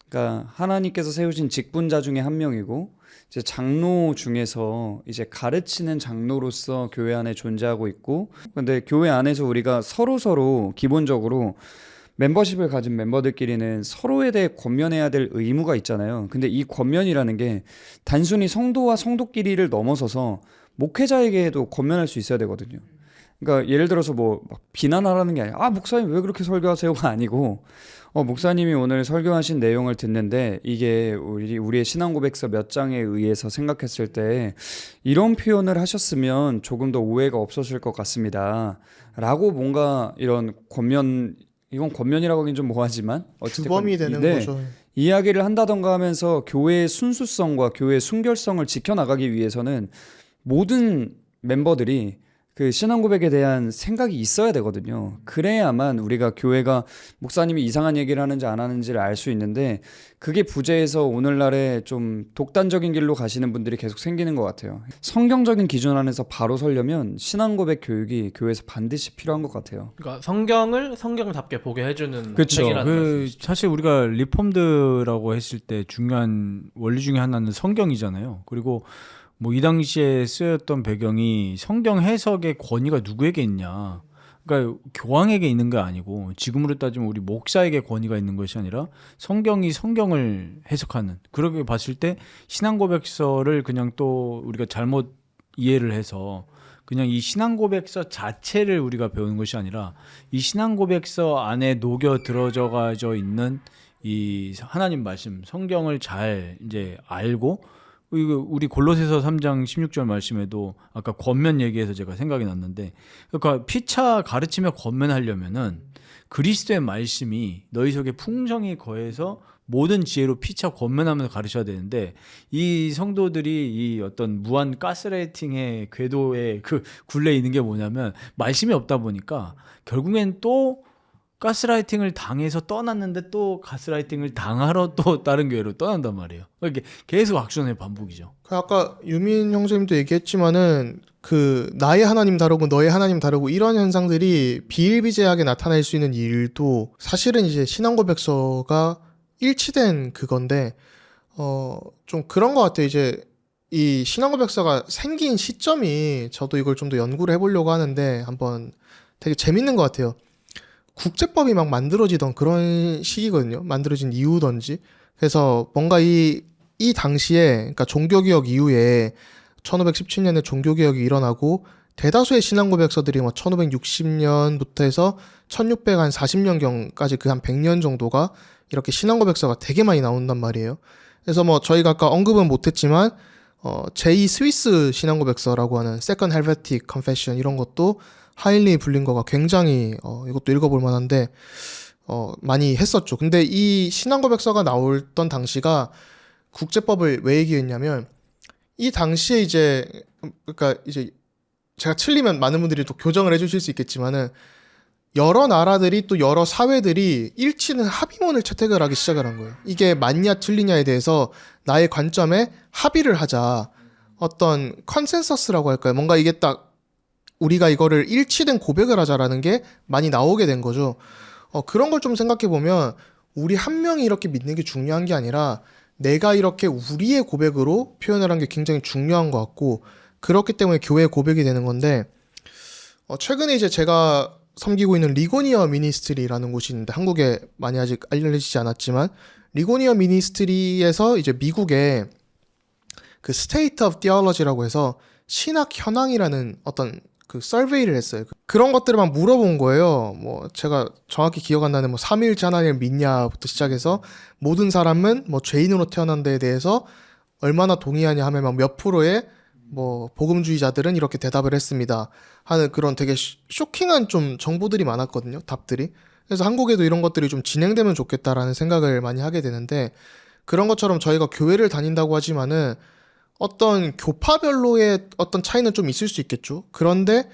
그러니까 하나님께서 세우신 직분자 중에 한 명이고 이제 장로 중에서 이제 가르치는 장로로서 교회 안에 존재하고 있고 근데 교회 안에서 우리가 서로 기본적으로 멤버십을 가진 멤버들끼리는 서로에 대해 권면해야 될 의무가 있잖아요. 근데 이 권면이라는 게 단순히 성도와 성도끼리를 넘어서서 목회자에게도 권면할 수 있어야 되거든요. 그러니까 예를 들어서 뭐 막 비난하라는 게 아니라 목사님 왜 그렇게 설교하세요가 아니고 목사님이 오늘 설교하신 내용을 듣는데 이게 우리의 신앙 고백서 몇 장에 의해서 생각했을 때 이런 표현을 하셨으면 조금 더 오해가 없었을 것 같습니다. 라고 뭔가 이런 권면 이건 권면이라고 하긴 좀 뭐하지만 어쨌든 규범이 되는 거죠. 이야기를 한다던가 하면서 교회의 순수성과 교회의 순결성을 지켜나가기 위해서는 모든 멤버들이 그 신앙 고백에 대한 생각이 있어야 되거든요. 그래야만 우리가 교회가 목사님이 이상한 얘기를 하는지 안 하는지를 알 수 있는데 그게 부재해서 오늘날에 좀 독단적인 길로 가시는 분들이 계속 생기는 것 같아요. 성경적인 기준 안에서 바로 서려면 신앙 고백 교육이 교회에서 반드시 필요한 것 같아요. 그러니까 성경을 성경답게 보게 해주는 그렇죠. 책이라는 말씀이시죠. 사실 우리가 리폼드라고 했을 때 중요한 원리 중에 하나는 성경이잖아요. 그리고 뭐 이 당시에 쓰였던 배경이 성경 해석의 권위가 누구에게 있냐. 그러니까 교황에게 있는 게 아니고 지금으로 따지면 우리 목사에게 권위가 있는 것이 아니라 성경이 성경을 해석하는, 그렇게 봤을 때 신앙고백서를 그냥 또 우리가 잘못 이해를 해서 그냥 이 신앙고백서 자체를 우리가 배우는 것이 아니라 이 신앙고백서 안에 녹여 들어져 있는 이 하나님 말씀 성경을 잘 이제 알고, 이거 우리 골로새서 3장 16절 말씀에도 아까 권면 얘기해서 제가 생각이 났는데, 그러니까 피차 가르치며 권면하려면은 그리스도의 말씀이 너희 속에 풍성히 거해서 모든 지혜로 피차 권면하면서 가르쳐야 되는데, 이 성도들이 이 어떤 무한 가스라이팅의 궤도에 그 굴레 있는 게 뭐냐면 말씀이 없다 보니까 결국엔 또 가스라이팅을 당해서 떠났는데 또 가스라이팅을 당하러 또 다른 교회로 떠난단 말이에요. 이게 계속 악순환의 반복이죠. 그 아까 유민 형제님도 얘기했지만은 그 나의 하나님 다르고 너의 하나님 다르고 이런 현상들이 비일비재하게 나타날 수 있는 일도 사실은 이제 신앙고백서가 일치된 그건데 좀 그런 것 같아요. 이제 이 신앙고백서가 생긴 시점이 저도 이걸 좀 더 연구를 해보려고 하는데 한번 되게 재밌는 것 같아요. 국제법이 막 만들어지던 그런 시기거든요. 만들어진 이후던지. 그래서 뭔가 이 당시에, 그러니까 종교개혁 이후에 1517년에 종교개혁이 일어나고 대다수의 신앙고백서들이 뭐 1560년부터 해서 1640년경까지 그 한 100년 정도가 이렇게 신앙고백서가 되게 많이 나온단 말이에요. 그래서 뭐 저희가 아까 언급은 못했지만 제2 스위스 신앙고백서라고 하는 Second Helvetic Confession 이런 것도 하일리 블링거가 굉장히 이것도 읽어볼 만한데 많이 했었죠. 근데 이 신앙고백서가 나왔던 당시가 국제법을 왜 얘기했냐면 이 당시에 이제 그러니까 이제 제가 틀리면 많은 분들이 또 교정을 해주실 수 있겠지만은 여러 나라들이 또 여러 사회들이 일치는 합의문을 채택을 하기 시작을 한 거예요. 이게 맞냐 틀리냐에 대해서 나의 관점에 합의를 하자. 어떤 컨센서스라고 할까요? 뭔가 이게 딱 우리가 이거를 일치된 고백을 하자라는 게 많이 나오게 된 거죠. 그런 걸 좀 생각해 보면 우리 한 명이 이렇게 믿는 게 중요한 게 아니라 내가 이렇게 우리의 고백으로 표현을 한 게 굉장히 중요한 것 같고, 그렇기 때문에 교회의 고백이 되는 건데, 최근에 이제 제가 섬기고 있는 리고니어 미니스트리라는 곳이 있는데 한국에 많이 아직 알려지지 않았지만, 리고니어 미니스트리에서 이제 미국의 그 스테이트 오브 디올로지라고 해서 신학 현황이라는 어떤 그 서베이를 했어요. 그런 것들을 막 물어본 거예요. 뭐 제가 정확히 기억 안 나는 뭐 삼위일체 하나님을 믿냐부터 시작해서 모든 사람은 뭐 죄인으로 태어난 데에 대해서 얼마나 동의하냐 하면 막 몇 프로의 뭐 복음주의자들은 이렇게 대답을 했습니다 하는 그런 되게 쇼킹한 좀 정보들이 많았거든요. 답들이. 그래서 한국에도 이런 것들이 좀 진행되면 좋겠다라는 생각을 많이 하게 되는데, 그런 것처럼 저희가 교회를 다닌다고 하지만은 어떤 교파별로의 어떤 차이는 좀 있을 수 있겠죠. 그런데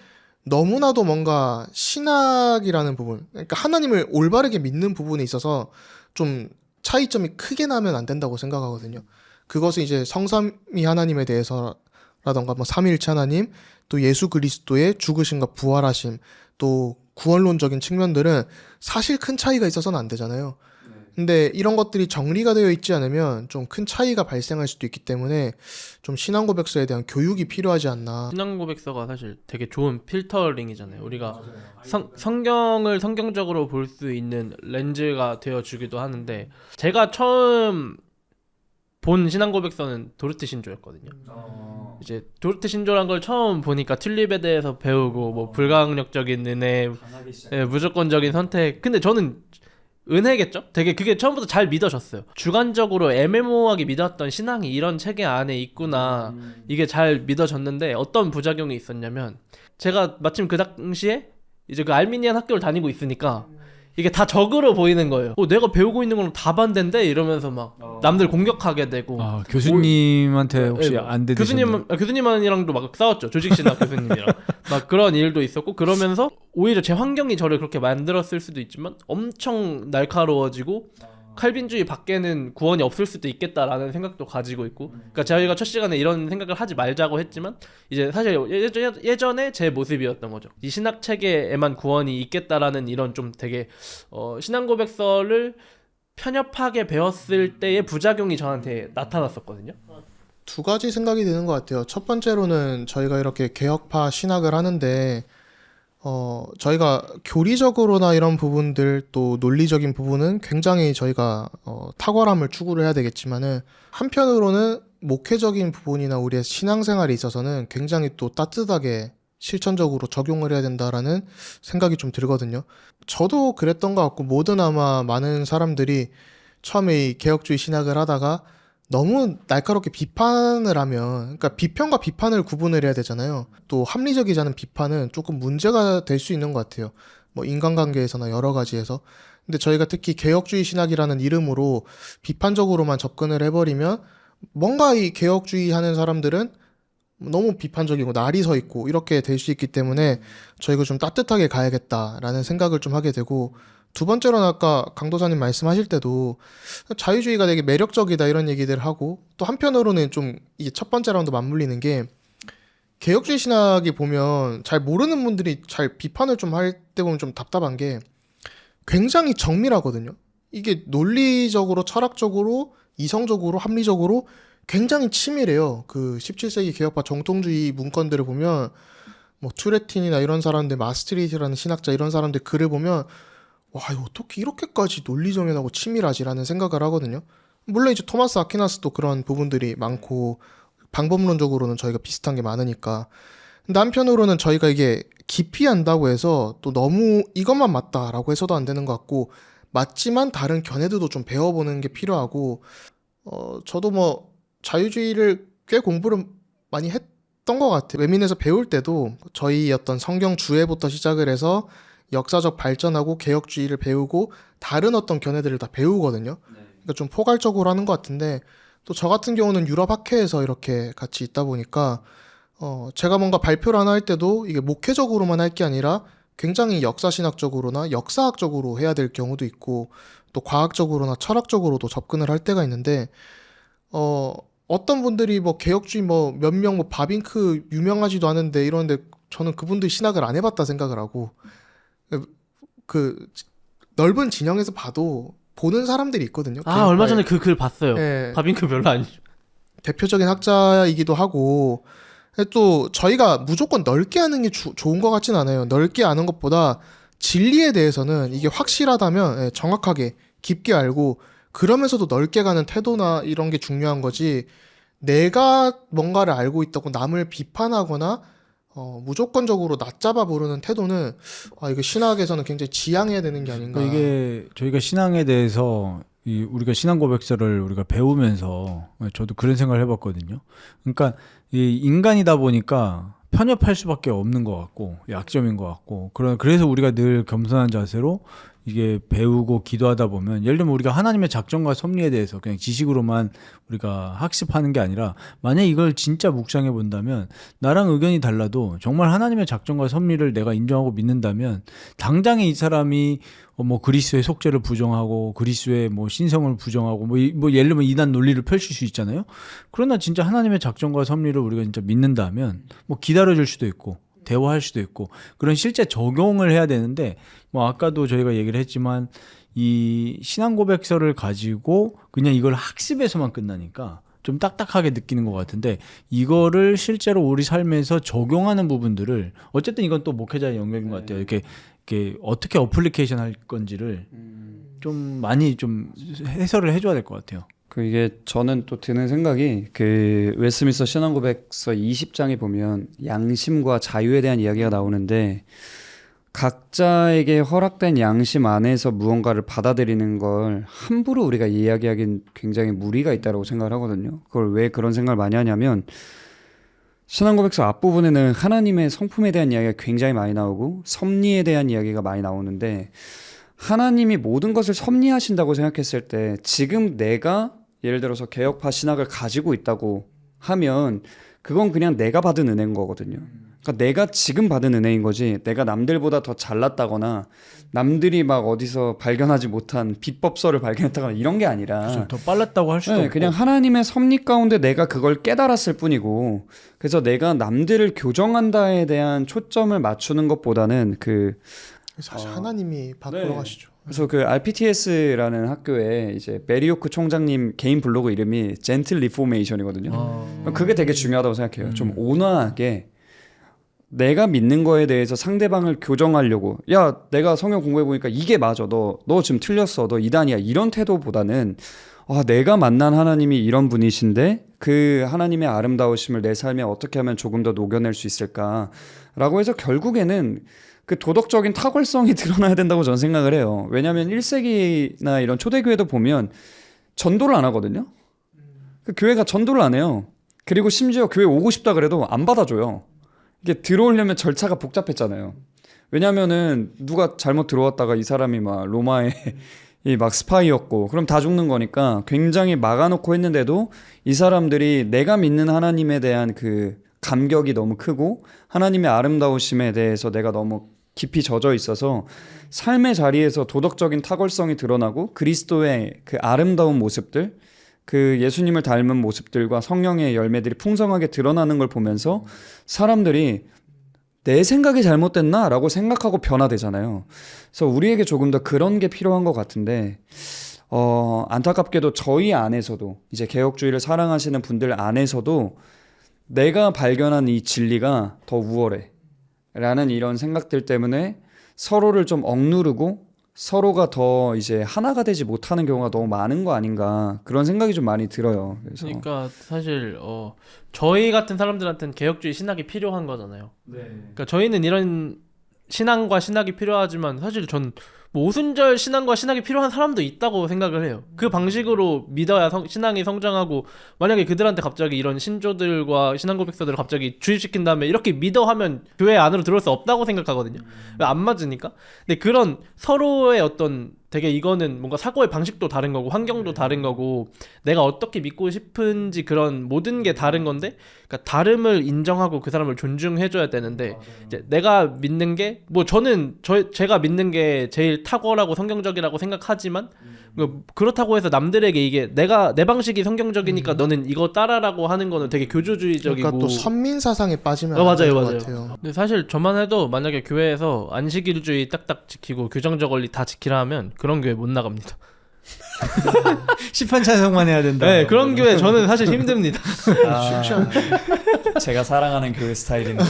너무나도 뭔가 신학이라는 부분, 그러니까 하나님을 올바르게 믿는 부분에 있어서 좀 차이점이 크게 나면 안 된다고 생각하거든요. 그것은 이제 성삼위 하나님에 대해서라던가 뭐 삼위일체 하나님, 또 예수 그리스도의 죽으심과 부활하심, 또 구원론적인 측면들은 사실 큰 차이가 있어서는 안 되잖아요. 근데 이런 것들이 정리가 되어 있지 않으면 좀 큰 차이가 발생할 수도 있기 때문에 좀 신앙고백서에 대한 교육이 필요하지 않나. 신앙고백서가 사실 되게 좋은 필터링이잖아요. 우리가 성경을 성경적으로 볼 수 있는 렌즈가 되어주기도 하는데, 제가 처음 본 신앙고백서는 도르트 신조였거든요. 이제 도르트 신조란 걸 처음 보니까 튤립에 대해서 배우고 뭐 불가항력적인 은혜, 무조건적인 선택. 근데 저는 은혜겠죠? 되게 그게 처음부터 잘 믿어졌어요. 주관적으로 애매모호하게 믿었던 신앙이 이런 체계 안에 있구나, 이게 잘 믿어졌는데, 어떤 부작용이 있었냐면, 제가 마침 그 당시에 이제 그 알미니안 학교를 다니고 있으니까 이게 다 적으로 보이는 거예요. 내가 배우고 있는 거랑 다 반대인데 이러면서 막 남들 공격하게 되고. 교수님한테 혹시 안 되셨나요? 교수님이랑도 막 싸웠죠. 조직신학 교수님이랑 막 그런 일도 있었고, 그러면서 오히려 제 환경이 저를 그렇게 만들었을 수도 있지만 엄청 날카로워지고 칼빈주의 밖에는 구원이 없을 수도 있겠다라는 생각도 가지고 있고, 그러니까 저희가 첫 시간에 이런 생각을 하지 말자고 했지만 이제 사실 예전에 제 모습이었던 거죠. 이 신학 체계에만 구원이 있겠다라는 이런 좀 되게 신앙고백서를 편협하게 배웠을 때의 부작용이 저한테 나타났었거든요. 두 가지 생각이 드는 것 같아요. 첫 번째로는 저희가 이렇게 개혁파 신학을 하는데 저희가 교리적으로나 이런 부분들 또 논리적인 부분은 굉장히 저희가 탁월함을 추구를 해야 되겠지만은 한편으로는 목회적인 부분이나 우리의 신앙생활에 있어서는 굉장히 또 따뜻하게 실천적으로 적용을 해야 된다라는 생각이 좀 들거든요. 저도 그랬던 것 같고 모든 아마 많은 사람들이 처음에 이 개혁주의 신학을 하다가 너무 날카롭게 비판을 하면, 그러니까 비평과 비판을 구분을 해야 되잖아요. 또 합리적이지 않은 비판은 조금 문제가 될 수 있는 것 같아요. 뭐 인간관계에서나 여러 가지에서. 근데 저희가 특히 개혁주의 신학이라는 이름으로 비판적으로만 접근을 해버리면 뭔가 이 개혁주의 하는 사람들은 너무 비판적이고 날이 서 있고 이렇게 될 수 있기 때문에 저희가 좀 따뜻하게 가야겠다라는 생각을 좀 하게 되고, 두 번째로는 아까 강도사님 말씀하실 때도 자유주의가 되게 매력적이다 이런 얘기들 하고, 또 한편으로는 좀 이 첫 번째랑도 맞물리는 게 개혁주의 신학이 보면 잘 모르는 분들이 잘 비판을 좀 할 때 보면 좀 답답한 게 굉장히 정밀하거든요. 이게 논리적으로 철학적으로 이성적으로 합리적으로 굉장히 치밀해요. 그 17세기 개혁파 정통주의 문건들을 보면 뭐 투레틴이나 이런 사람들, 마스트리트라는 신학자 이런 사람들 글을 보면 와, 이거 어떻게 이렇게까지 논리정연하고 치밀하지라는 생각을 하거든요. 물론 이제 토마스 아퀴나스도 그런 부분들이 많고 방법론적으로는 저희가 비슷한 게 많으니까. 근데 한편으로는 저희가 이게 깊이 한다고 해서 또 너무 이것만 맞다라고 해서도 안 되는 것 같고, 맞지만 다른 견해들도 좀 배워보는 게 필요하고, 저도 뭐 자유주의를 꽤 공부를 많이 했던 것 같아요. 외민에서 배울 때도 저희 어떤 성경 주해부터 시작을 해서 역사적 발전하고 개혁주의를 배우고 다른 어떤 견해들을 다 배우거든요. 그러니까 좀 포괄적으로 하는 것 같은데, 또 저 같은 경우는 유럽 학회에서 이렇게 같이 있다 보니까 제가 뭔가 발표를 하나 할 때도 이게 목회적으로만 할 게 아니라 굉장히 역사신학적으로나 역사학적으로 해야 될 경우도 있고, 또 과학적으로나 철학적으로도 접근을 할 때가 있는데, 어떤 분들이 뭐 개혁주의 뭐 몇 명 뭐 바빙크 유명하지도 않은데 이러는데 저는 그분들 신학을 안 해봤다 생각을 하고, 그 넓은 진영에서 봐도 보는 사람들이 있거든요. 아, 얼마 전에 그 글 봤어요. 예, 바빙크 별로 안 대표적인 학자이기도 하고, 또 저희가 무조건 넓게 하는 게 좋은 것 같진 않아요. 넓게 아는 것보다 진리에 대해서는 이게 확실하다면 정확하게 깊게 알고, 그러면서도 넓게 가는 태도나 이런 게 중요한 거지, 내가 뭔가를 알고 있다고 남을 비판하거나 무조건적으로 낮잡아 부르는 태도는 이거 신학에서는 굉장히 지양해야 되는 게 아닌가. 이게 저희가 신앙에 대해서 우리가 신앙 고백서를 우리가 배우면서 저도 그런 생각을 해봤거든요. 그러니까 이 인간이다 보니까 편협할 수밖에 없는 것 같고 약점인 것 같고, 그래서 우리가 늘 겸손한 자세로 이게 배우고 기도하다 보면, 예를 들면 우리가 하나님의 작정과 섭리에 대해서 그냥 지식으로만 우리가 학습하는 게 아니라, 만약에 이걸 진짜 묵상해 본다면 나랑 의견이 달라도 정말 하나님의 작정과 섭리를 내가 인정하고 믿는다면, 당장에 이 사람이 뭐 그리스도의 속죄를 부정하고 그리스도의 뭐 신성을 부정하고 뭐 예를 들면 이단 논리를 펼칠 수 있잖아요. 그러나 진짜 하나님의 작정과 섭리를 우리가 진짜 믿는다면 뭐 기다려줄 수도 있고 대화할 수도 있고, 그런 실제 적용을 해야 되는데, 뭐 아까도 저희가 얘기를 했지만 이 신앙 고백서를 가지고 그냥 이걸 학습에서만 끝나니까 좀 딱딱하게 느끼는 것 같은데, 이거를 실제로 우리 삶에서 적용하는 부분들을, 어쨌든 이건 또 목회자의 영역인 것 같아요. 이렇게 어떻게 어플리케이션 할 건지를 좀 많이 좀 해설을 해줘야 될 것 같아요. 이게 저는 또 드는 생각이, 그 웨스트민스터 신앙고백서 20장에 보면 양심과 자유에 대한 이야기가 나오는데, 각자에게 허락된 양심 안에서 무언가를 받아들이는 걸 함부로 우리가 이야기하기는 굉장히 무리가 있다고 생각을 하거든요. 그걸 왜 그런 생각을 많이 하냐면, 신앙고백서 앞부분에는 하나님의 성품에 대한 이야기가 굉장히 많이 나오고 섭리에 대한 이야기가 많이 나오는데, 하나님이 모든 것을 섭리하신다고 생각했을 때, 지금 내가 예를 들어서 개혁파 신학을 가지고 있다고 하면 그건 그냥 내가 받은 은혜인 거거든요. 그러니까 내가 지금 받은 은혜인 거지, 내가 남들보다 더 잘났다거나 남들이 막 어디서 발견하지 못한 비법서를 발견했다거나 이런 게 아니라, 그렇죠. 더 빨랐다고 할 수도 없고, 그냥 하나님의 섭리 가운데 내가 그걸 깨달았을 뿐이고, 그래서 내가 남들을 교정한다에 대한 초점을 맞추는 것보다는 사실 하나님이 바꾸러 네. 가시죠. 그래서 그 RPTS라는 학교에 이제 베리오크 총장님 개인 블로그 이름이 젠틀 리포메이션이거든요. 그게 되게 중요하다고 생각해요. 좀 온화하게 내가 믿는 거에 대해서 상대방을 교정하려고 야 내가 성경 공부해보니까 이게 맞아 너 지금 틀렸어 너 이단이야 이런 태도보다는 내가 만난 하나님이 이런 분이신데 그 하나님의 아름다우심을 내 삶에 어떻게 하면 조금 더 녹여낼 수 있을까라고 해서 결국에는 그 도덕적인 탁월성이 드러나야 된다고 저는 생각을 해요. 왜냐하면 1세기나 이런 초대교회도 보면 전도를 안 하거든요. 그 교회가 전도를 안 해요. 그리고 심지어 교회 오고 싶다 그래도 안 받아줘요. 이게 들어오려면 절차가 복잡했잖아요. 왜냐하면은 누가 잘못 들어왔다가 이 사람이 막 로마의 이 막 스파이였고 그럼 다 죽는 거니까 굉장히 막아놓고 했는데도 이 사람들이 내가 믿는 하나님에 대한 그 감격이 너무 크고 하나님의 아름다우심에 대해서 내가 너무 깊이 젖어 있어서 삶의 자리에서 도덕적인 탁월성이 드러나고 그리스도의 그 아름다운 모습들 그 예수님을 닮은 모습들과 성령의 열매들이 풍성하게 드러나는 걸 보면서 사람들이 내 생각이 잘못됐나? 라고 생각하고 변화되잖아요. 그래서 우리에게 조금 더 그런 게 필요한 것 같은데 안타깝게도 저희 안에서도 이제 개혁주의를 사랑하시는 분들 안에서도 내가 발견한 이 진리가 더 우월해 라는 이런 생각들 때문에 서로를 좀 억누르고 서로가 더 이제 하나가 되지 못하는 경우가 너무 많은 거 아닌가 그런 생각이 좀 많이 들어요. 그래서 그러니까 사실 저희 같은 사람들한테는 개혁주의 신학이 필요한 거잖아요. 그러니까 저희는 이런 신앙과 신학이 필요하지만 사실 전 뭐 오순절 신앙과 신학이 필요한 사람도 있다고 생각을 해요. 그 방식으로 믿어야 신앙이 성장하고 만약에 그들한테 갑자기 이런 신조들과 신앙 고백서들을 갑자기 주입시킨 다음에 이렇게 믿어 하면 교회 안으로 들어올 수 없다고 생각하거든요. 왜 안 맞으니까. 근데 그런 서로의 어떤 되게 이거는 뭔가 사고의 방식도 다른 거고 환경도 다른 거고 내가 어떻게 믿고 싶은지 그런 모든 게 다른 건데 그러니까 다름을 인정하고 그 사람을 존중해줘야 되는데 이제 내가 믿는 게 뭐 저는 제가 믿는 게 제일 탁월하고 성경적이라고 생각하지만 그렇다고 해서 남들에게 이게 내 방식이 성경적이니까 너는 이거 따라라고 하는 거는 되게 교조주의적이고 그러니까 또 선민 사상에 빠지면 안 맞아요, 될 것 맞아요. 같아요. 근데 사실 저만 해도 만약에 교회에서 안식일주의 딱딱 지키고 규정적 원리 다 지키라 하면 그런 교회 못 나갑니다. 시편 찬송만 해야 된다. 네, 그런 교회 저는 사실 힘듭니다. 쉽지 않아요. 제가 사랑하는 교회 스타일인데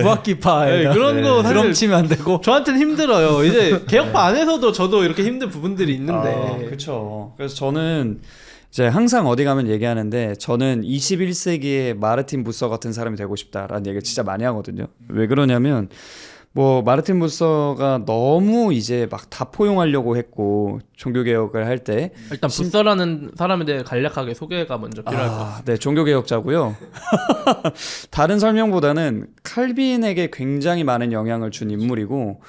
무학기파. 네, 그런 거 사실 드럼 치면 안 되고. 저한테는 힘들어요. 이제 개혁파 안에서도 저도 이렇게 힘든 부분들이 있는데. 그렇죠. 그래서 저는 이제 항상 어디 가면 얘기하는데 저는 21세기의 마르틴 부서 같은 사람이 되고 싶다라는 얘기를 진짜 많이 하거든요. 왜 그러냐면 뭐 마르틴 부서가 너무 이제 막 다 포용하려고 했고 종교개혁을 할 때 일단 부서라는 사람에 대해 간략하게 소개가 먼저 필요할 것 같아요. 네, 종교개혁자고요. 다른 설명보다는 칼빈에게 굉장히 많은 영향을 준 인물이고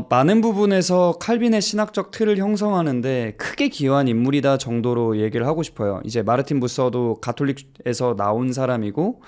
많은 부분에서 칼빈의 신학적 틀을 형성하는데 크게 기여한 인물이다 정도로 얘기를 하고 싶어요. 이제 마르틴 부서도 가톨릭에서 나온 사람이고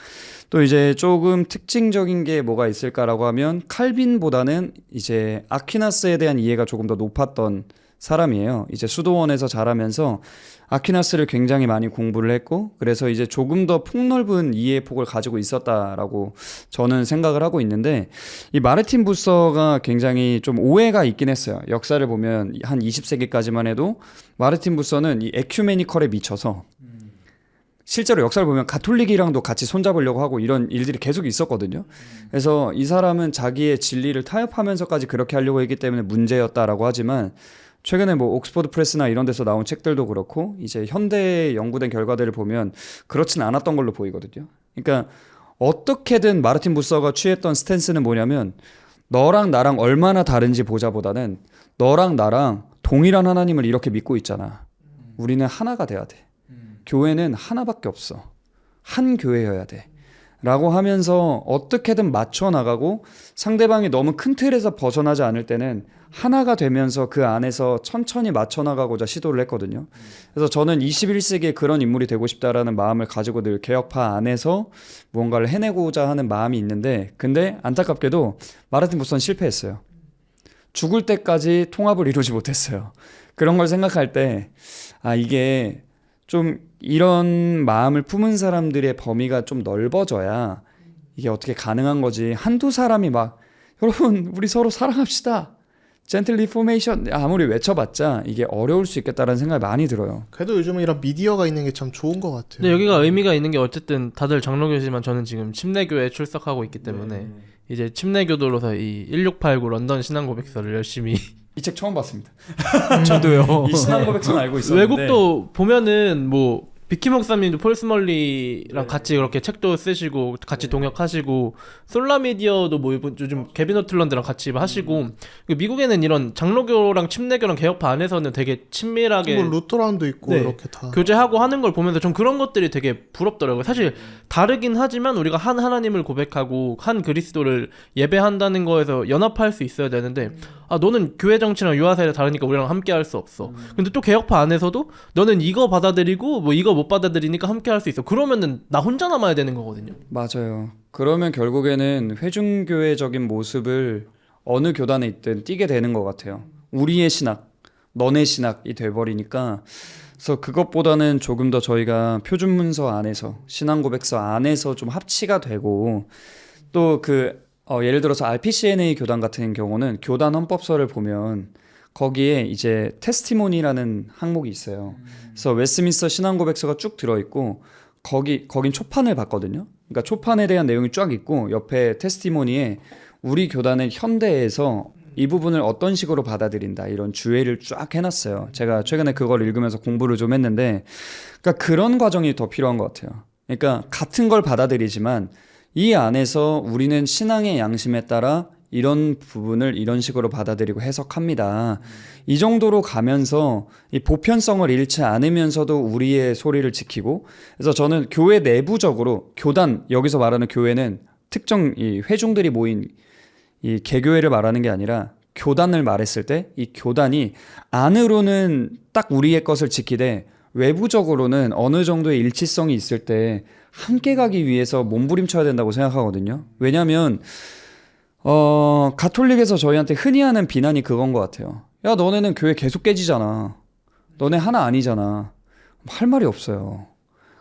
또 이제 조금 특징적인 게 뭐가 있을까라고 하면 칼빈보다는 이제 아퀴나스에 대한 이해가 조금 더 높았던 사람이에요. 이제 수도원에서 자라면서 아퀴나스를 굉장히 많이 공부를 했고 그래서 이제 조금 더 폭넓은 이해 폭을 가지고 있었다라고 저는 생각을 하고 있는데 이 마르틴 부서가 굉장히 좀 오해가 있긴 했어요. 역사를 보면 한 20세기까지만 해도 마르틴 부서는 이 에큐메니컬에 미쳐서 실제로 역사를 보면 가톨릭이랑도 같이 손잡으려고 하고 이런 일들이 계속 있었거든요. 그래서 이 사람은 자기의 진리를 타협하면서까지 그렇게 하려고 했기 때문에 문제였다라고 하지만 최근에 뭐 옥스퍼드 프레스나 이런 데서 나온 책들도 그렇고 이제 현대에 연구된 결과들을 보면 그렇진 않았던 걸로 보이거든요. 그러니까 어떻게든 마르틴 부서가 취했던 스탠스는 뭐냐면 너랑 나랑 얼마나 다른지 보자보다는 너랑 나랑 동일한 하나님을 이렇게 믿고 있잖아. 우리는 하나가 돼야 돼. 교회는 하나밖에 없어. 한 교회여야 돼. 라고 하면서 어떻게든 맞춰 나가고 상대방이 너무 큰 틀에서 벗어나지 않을 때는 하나가 되면서 그 안에서 천천히 맞춰 나가고자 시도를 했거든요. 그래서 저는 21세기에 그런 인물이 되고 싶다라는 마음을 가지고 늘 개혁파 안에서 무언가를 해내고자 하는 마음이 있는데 근데 안타깝게도 마르틴 부서는 실패했어요. 죽을 때까지 통합을 이루지 못했어요. 그런 걸 생각할 때 이게 좀 이런 마음을 품은 사람들의 범위가 좀 넓어져야 이게 어떻게 가능한 거지. 한두 사람이 막 여러분 우리 서로 사랑합시다. 젠틀 리포메이션 아무리 외쳐봤자 이게 어려울 수 있겠다라는 생각이 많이 들어요. 그래도 요즘은 이런 미디어가 있는 게 참 좋은 것 같아요. 근데 여기가 의미가 있는 게 어쨌든 다들 장로교지만 저는 지금 침례교에 출석하고 있기 때문에 이제 침례교도로서 이 1689 런던 신앙고백서를 열심히 이 책 처음 봤습니다. 저도요. 이 신앙고백서는 알고 있었는데 외국도 보면은 뭐 비키 목사님도 폴스 멀리랑 같이 그렇게 책도 쓰시고 같이 동역하시고 솔라미디어도 뭐 요즘 개빈 호틀런드랑 같이 하시고 미국에는 이런 장로교랑 침례교랑 개혁파 안에서는 되게 친밀하게 뭐 루터란도 있고 네. 이렇게 다. 교제하고 하는 걸 보면서 좀 그런 것들이 되게 부럽더라고요. 사실 다르긴 하지만 우리가 한 하나님을 고백하고 한 그리스도를 예배한다는 거에서 연합할 수 있어야 되는데 아 너는 교회 정치랑 유아세가 다르니까 우리랑 함께 할 수 없어. 근데 또 개혁파 안에서도 너는 이거 받아들이고 뭐 이거 못 받아들이니까 함께 할 수 있어. 그러면은 나 혼자 남아야 되는 거거든요. 맞아요. 그러면 결국에는 회중교회적인 모습을 어느 교단에 있든 띠게 되는 것 같아요. 우리의 신학, 너네 신학이 돼버리니까 그래서 그것보다는 조금 더 저희가 표준문서 안에서 신앙고백서 안에서 좀 합치가 되고 또 예를 들어서 RPCNA 교단 같은 경우는 교단 헌법서를 보면 거기에 이제 테스티모니라는 항목이 있어요. 그래서 웨스트민스터 신앙고백서가 쭉 들어있고 거긴 초판을 봤거든요. 그러니까 초판에 대한 내용이 쫙 있고 옆에 테스티모니에 우리 교단은 현대에서 이 부분을 어떤 식으로 받아들인다 이런 주해를 쫙 해놨어요. 제가 최근에 그걸 읽으면서 공부를 좀 했는데 그러니까 그런 과정이 더 필요한 것 같아요. 그러니까 같은 걸 받아들이지만 이 안에서 우리는 신앙의 양심에 따라 이런 부분을 이런 식으로 받아들이고 해석합니다. 이 정도로 가면서 이 보편성을 잃지 않으면서도 우리의 소리를 지키고 그래서 저는 교회 내부적으로 교단 여기서 말하는 교회는 특정 이 회중들이 모인 이 개교회를 말하는 게 아니라 교단을 말했을 때 이 교단이 안으로는 딱 우리의 것을 지키되 외부적으로는 어느 정도의 일치성이 있을 때 함께 가기 위해서 몸부림쳐야 된다고 생각하거든요. 왜냐하면 가톨릭에서 저희한테 흔히 하는 비난이 그건 것 같아요. 야 너네는 교회 계속 깨지잖아. 너네 하나 아니잖아. 할 말이 없어요.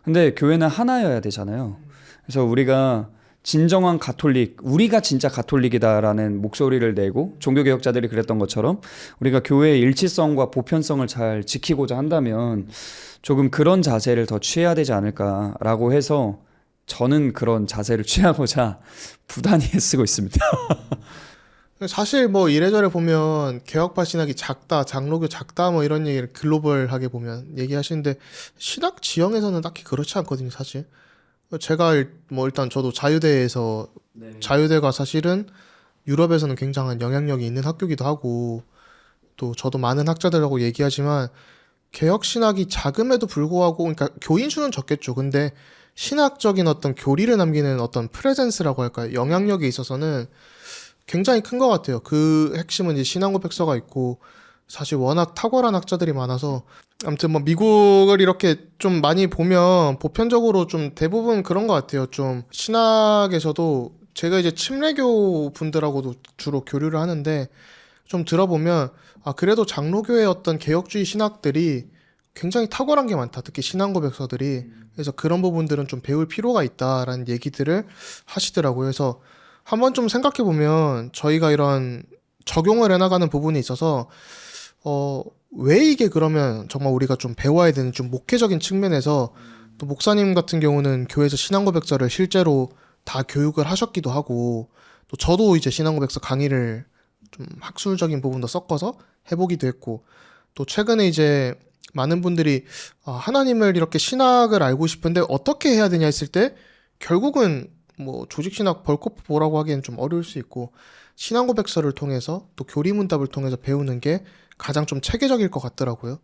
근데 교회는 하나여야 되잖아요. 그래서 우리가 진정한 가톨릭, 우리가 진짜 가톨릭이다라는 목소리를 내고 종교개혁자들이 그랬던 것처럼 우리가 교회의 일치성과 보편성을 잘 지키고자 한다면 조금 그런 자세를 더 취해야 되지 않을까라고 해서 저는 그런 자세를 취하고자 부단히 애쓰고 있습니다. 사실 뭐 이래저래 보면 개혁파 신학이 작다, 장로교 작다 뭐 이런 얘기를 글로벌하게 보면 얘기하시는데 신학 지형에서는 딱히 그렇지 않거든요, 사실. 제가 뭐 일단 저도 자유대에서 자유대가 사실은 유럽에서는 굉장한 영향력이 있는 학교기도 하고 또 저도 많은 학자들하고 얘기하지만 개혁 신학이 작음에도 불구하고 그러니까 교인 수는 적겠죠. 근데 신학적인 어떤 교리를 남기는 어떤 프레젠스라고 할까요? 영향력에 있어서는 굉장히 큰 것 같아요. 그 핵심은 이제 신앙고백서가 있고 사실 워낙 탁월한 학자들이 많아서 아무튼 뭐 미국을 이렇게 좀 많이 보면 보편적으로 좀 대부분 그런 것 같아요. 좀 신학에서도 제가 이제 침례교 분들하고도 주로 교류를 하는데 좀 들어보면 아 그래도 장로교의 어떤 개혁주의 신학들이 굉장히 탁월한 게 많다. 특히 신앙고백서들이. 그래서 그런 부분들은 좀 배울 필요가 있다라는 얘기들을 하시더라고요. 그래서 한번 좀 생각해 보면 저희가 이런 적용을 해나가는 부분이 있어서 왜 이게 그러면 정말 우리가 좀 배워야 되는 좀 목회적인 측면에서 또 목사님 같은 경우는 교회에서 신앙고백서를 실제로 다 교육을 하셨기도 하고 또 저도 이제 신앙고백서 강의를 좀 학술적인 부분도 섞어서 해보기도 했고 또 최근에 이제 많은 분들이 하나님을 이렇게 신학을 알고 싶은데 어떻게 해야 되냐 했을 때 결국은 뭐 조직신학 벌크업 보라고 하기엔 좀 어려울 수 있고 신앙고백서를 통해서 또 교리문답을 통해서 배우는 게 가장 좀 체계적일 것 같더라고요.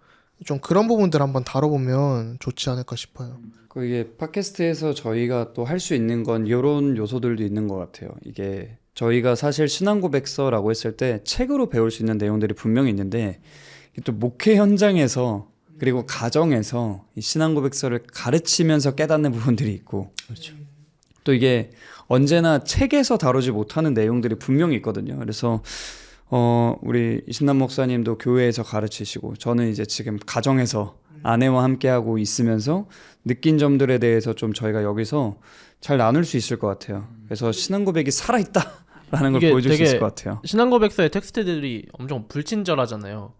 좀 그런 부분들 한번 다뤄보면 좋지 않을까 싶어요. 이게 팟캐스트에서 저희가 또 할 수 있는 건 이런 요소들도 있는 것 같아요. 이게 저희가 사실 신앙고백서라고 했을 때 책으로 배울 수 있는 내용들이 분명히 있는데 또 목회 현장에서 그리고 가정에서 이 신앙고백서를 가르치면서 깨닫는 부분들이 있고 그렇죠. 또 이게 언제나 책에서 다루지 못하는 내용들이 분명히 있거든요. 그래서 우리 이신남 목사님도 교회에서 가르치시고 저는 이제 지금 가정에서 아내와 함께하고 있으면서 느낀 점들에 대해서 좀 저희가 여기서 잘 나눌 수 있을 것 같아요. 그래서 신앙고백이 살아있다 걸 이게 보여줄 수 되게 있을 것 같아요. 신앙고백서의 텍스트들이 엄청 불친절하잖아요.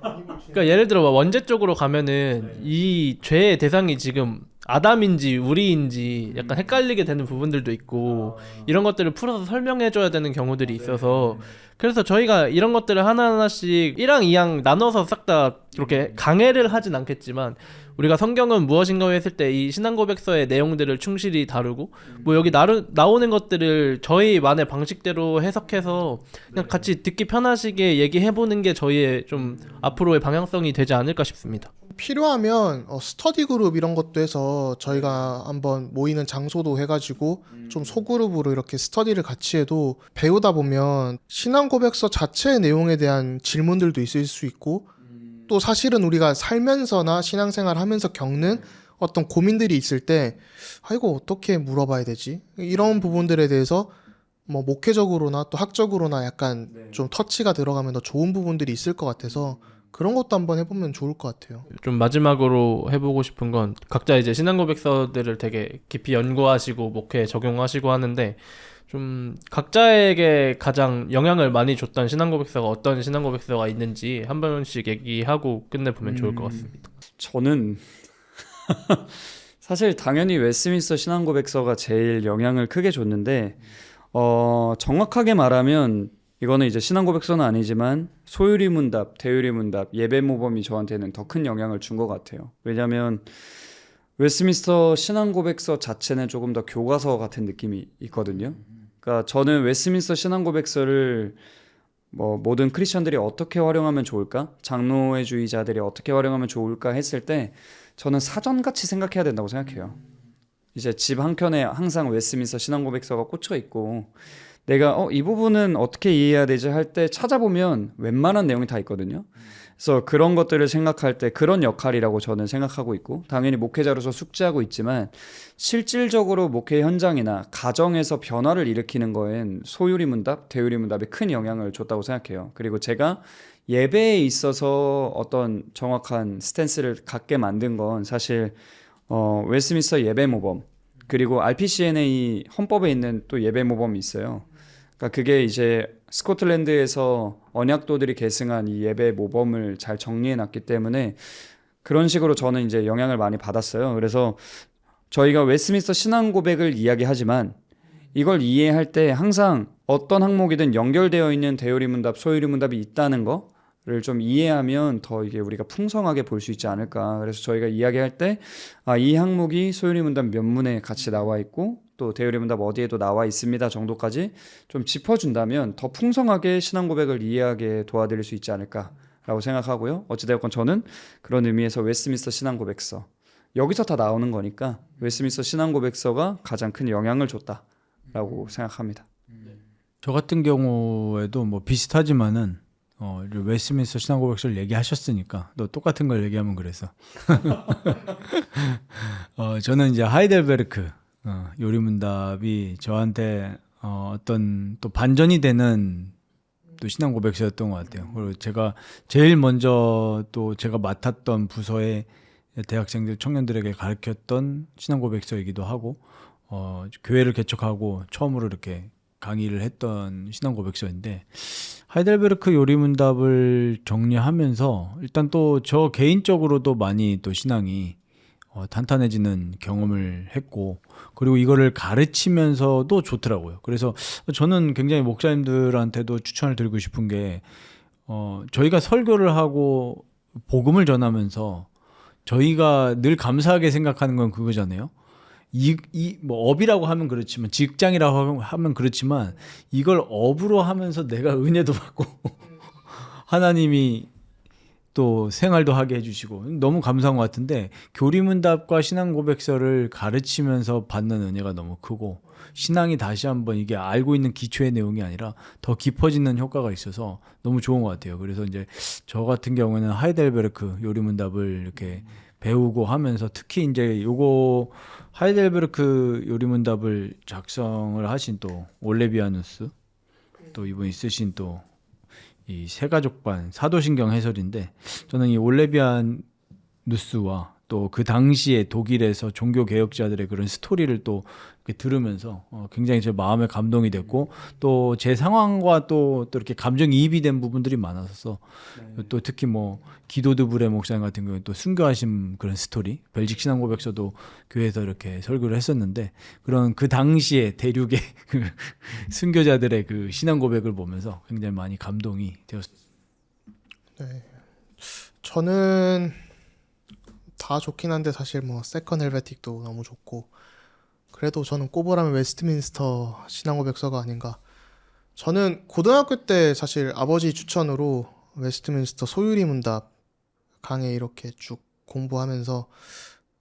그러니까 예를 들어 원죄 쪽으로 가면은 이 죄의 대상이 지금 아담인지 우리인지 약간 헷갈리게 되는 부분들도 있고 이런 것들을 풀어서 설명해줘야 되는 경우들이 있어서 그래서 저희가 이런 것들을 하나하나씩 1항, 2항 나눠서 싹 다 이렇게 강해를 하진 않겠지만 우리가 성경은 무엇인가 했을 때 이 신앙고백서의 내용들을 충실히 다루고 뭐 여기 나오는 것들을 저희만의 방식대로 해석해서 그냥 같이 듣기 편하시게 얘기해보는 게 저희의 좀 앞으로의 방향성이 되지 않을까 싶습니다. 필요하면 스터디 그룹 이런 것도 해서 저희가 한번 모이는 장소도 해가지고 좀 소그룹으로 이렇게 스터디를 같이 해도 배우다 보면 신앙 고백서 자체의 내용에 대한 질문들도 있을 수 있고 또 사실은 우리가 살면서나 신앙생활 하면서 겪는 어떤 고민들이 있을 때 이거 어떻게 물어봐야 되지? 이런 부분들에 대해서 뭐 목회적으로나 또 학적으로나 약간 좀 터치가 들어가면 더 좋은 부분들이 있을 것 같아서 그런 것도 한번 해보면 좋을 것 같아요. 좀 마지막으로 해보고 싶은 건 각자 이제 신앙고백서들을 되게 깊이 연구하시고 목회에 적용하시고 하는데 좀 각자에게 가장 영향을 많이 줬던 신앙고백서가 어떤 신앙고백서가 있는지 한 번씩 얘기하고 끝내보면 좋을 것 같습니다. 저는 사실 당연히 웨스민스터 신앙고백서가 제일 영향을 크게 줬는데 정확하게 말하면 이거는 이제 신앙고백서는 아니지만 소유리 문답, 대유리 문답, 예배 모범이 저한테는 더 큰 영향을 준 것 같아요. 왜냐하면 웨스민스터 신앙고백서 자체는 조금 더 교과서 같은 느낌이 있거든요. 그러니까 저는 웨스민스터 신앙고백서를 뭐 모든 크리스천들이 어떻게 활용하면 좋을까? 장로회주의자들이 어떻게 활용하면 좋을까 했을 때 저는 사전같이 생각해야 된다고 생각해요. 이제 집 한켠에 항상 웨스민스터 신앙고백서가 꽂혀 있고 내가 이 부분은 어떻게 이해해야 되지 할 때 찾아보면 웬만한 내용이 다 있거든요. 그래서 그런 것들을 생각할 때 그런 역할이라고 저는 생각하고 있고 당연히 목회자로서 숙지하고 있지만 실질적으로 목회 현장이나 가정에서 변화를 일으키는 거엔 소유리 문답, 대유리 문답이 큰 영향을 줬다고 생각해요. 그리고 제가 예배에 있어서 어떤 정확한 스탠스를 갖게 만든 건 사실 웨스민스터 예배 모범 그리고 RPCNA 헌법에 있는 또 예배 모범이 있어요. 그러니까 그게 이제 스코틀랜드에서 언약도들이 계승한 이 예배 모범을 잘 정리해 놨기 때문에 그런 식으로 저는 이제 영향을 많이 받았어요. 그래서 저희가 웨스민스터 신앙 고백을 이야기하지만 이걸 이해할 때 항상 어떤 항목이든 연결되어 있는 대유리 문답, 소유리 문답이 있다는 거를 좀 이해하면 더 이게 우리가 풍성하게 볼 수 있지 않을까. 그래서 저희가 이야기할 때 이 항목이 소유리 문답 몇 문에 같이 나와 있고 또 대유리 문답 어디에도 나와 있습니다 정도까지 좀 짚어준다면 더 풍성하게 신앙 고백을 이해하게 도와드릴 수 있지 않을까라고 생각하고요. 어찌되었건 저는 그런 의미에서 웨스민스터 신앙 고백서 여기서 다 나오는 거니까 웨스민스터 신앙 고백서가 가장 큰 영향을 줬다라고 생각합니다. 저 같은 경우에도 뭐 비슷하지만은 웨스민스터 신앙고백서를 얘기하셨으니까 또 똑같은 걸 얘기하면 그래서 저는 이제 하이델베르크 요리문답이 저한테 어떤 또 반전이 되는 또 신앙고백서였던 것 같아요. 그리고 제가 제일 먼저 또 제가 맡았던 부서의 대학생들 청년들에게 가르쳤던 신앙고백서이기도 하고 교회를 개척하고 처음으로 이렇게 강의를 했던 신앙고백서인데 하이델베르크 요리문답을 정리하면서 일단 또 저 개인적으로도 많이 또 신앙이 탄탄해지는 경험을 했고 그리고 이거를 가르치면서도 좋더라고요. 그래서 저는 굉장히 목사님들한테도 추천을 드리고 싶은 게 저희가 설교를 하고 복음을 전하면서 저희가 늘 감사하게 생각하는 건 그거잖아요. 뭐 업이라고 하면 그렇지만 직장이라고 하면 그렇지만 이걸 업으로 하면서 내가 은혜도 받고 하나님이 또 생활도 하게 해주시고 너무 감사한 것 같은데 교리문답과 신앙고백서를 가르치면서 받는 은혜가 너무 크고 신앙이 다시 한번 이게 알고 있는 기초의 내용이 아니라 더 깊어지는 효과가 있어서 너무 좋은 것 같아요. 그래서 이제 저 같은 경우는 하이델베르크 요리문답을 이렇게 배우고 하면서 특히 이제 요거 하이델베르크 요리문답을 작성을 하신 또 올레비아누스 또 이분이 쓰신 또 이 세가족반 사도신경 해설인데 저는 이 올레비아누스와 또 그 당시에 독일에서 종교 개혁자들의 그런 스토리를 또 이렇게 들으면서 굉장히 제 마음에 감동이 됐고 또 제 상황과 또 이렇게 감정이입이 된 부분들이 많아서 또 특히 뭐 기도드브레 목사님 같은 경우는 또 순교하신 그런 스토리, 벨직 신앙고백서도 교회에서 이렇게 설교를 했었는데 그런 그 당시에 대륙의 그 순교자들의 그 신앙고백을 보면서 굉장히 많이 감동이 되었습니다. 네. 저는 다 좋긴 한데 사실 뭐 세컨 헬베틱도 너무 좋고 그래도 저는 꼽으라면 웨스트민스터 신앙고백서가 아닌가. 저는 고등학교 때 사실 아버지 추천으로 웨스트민스터 소유리 문답 강의 이렇게 쭉 공부하면서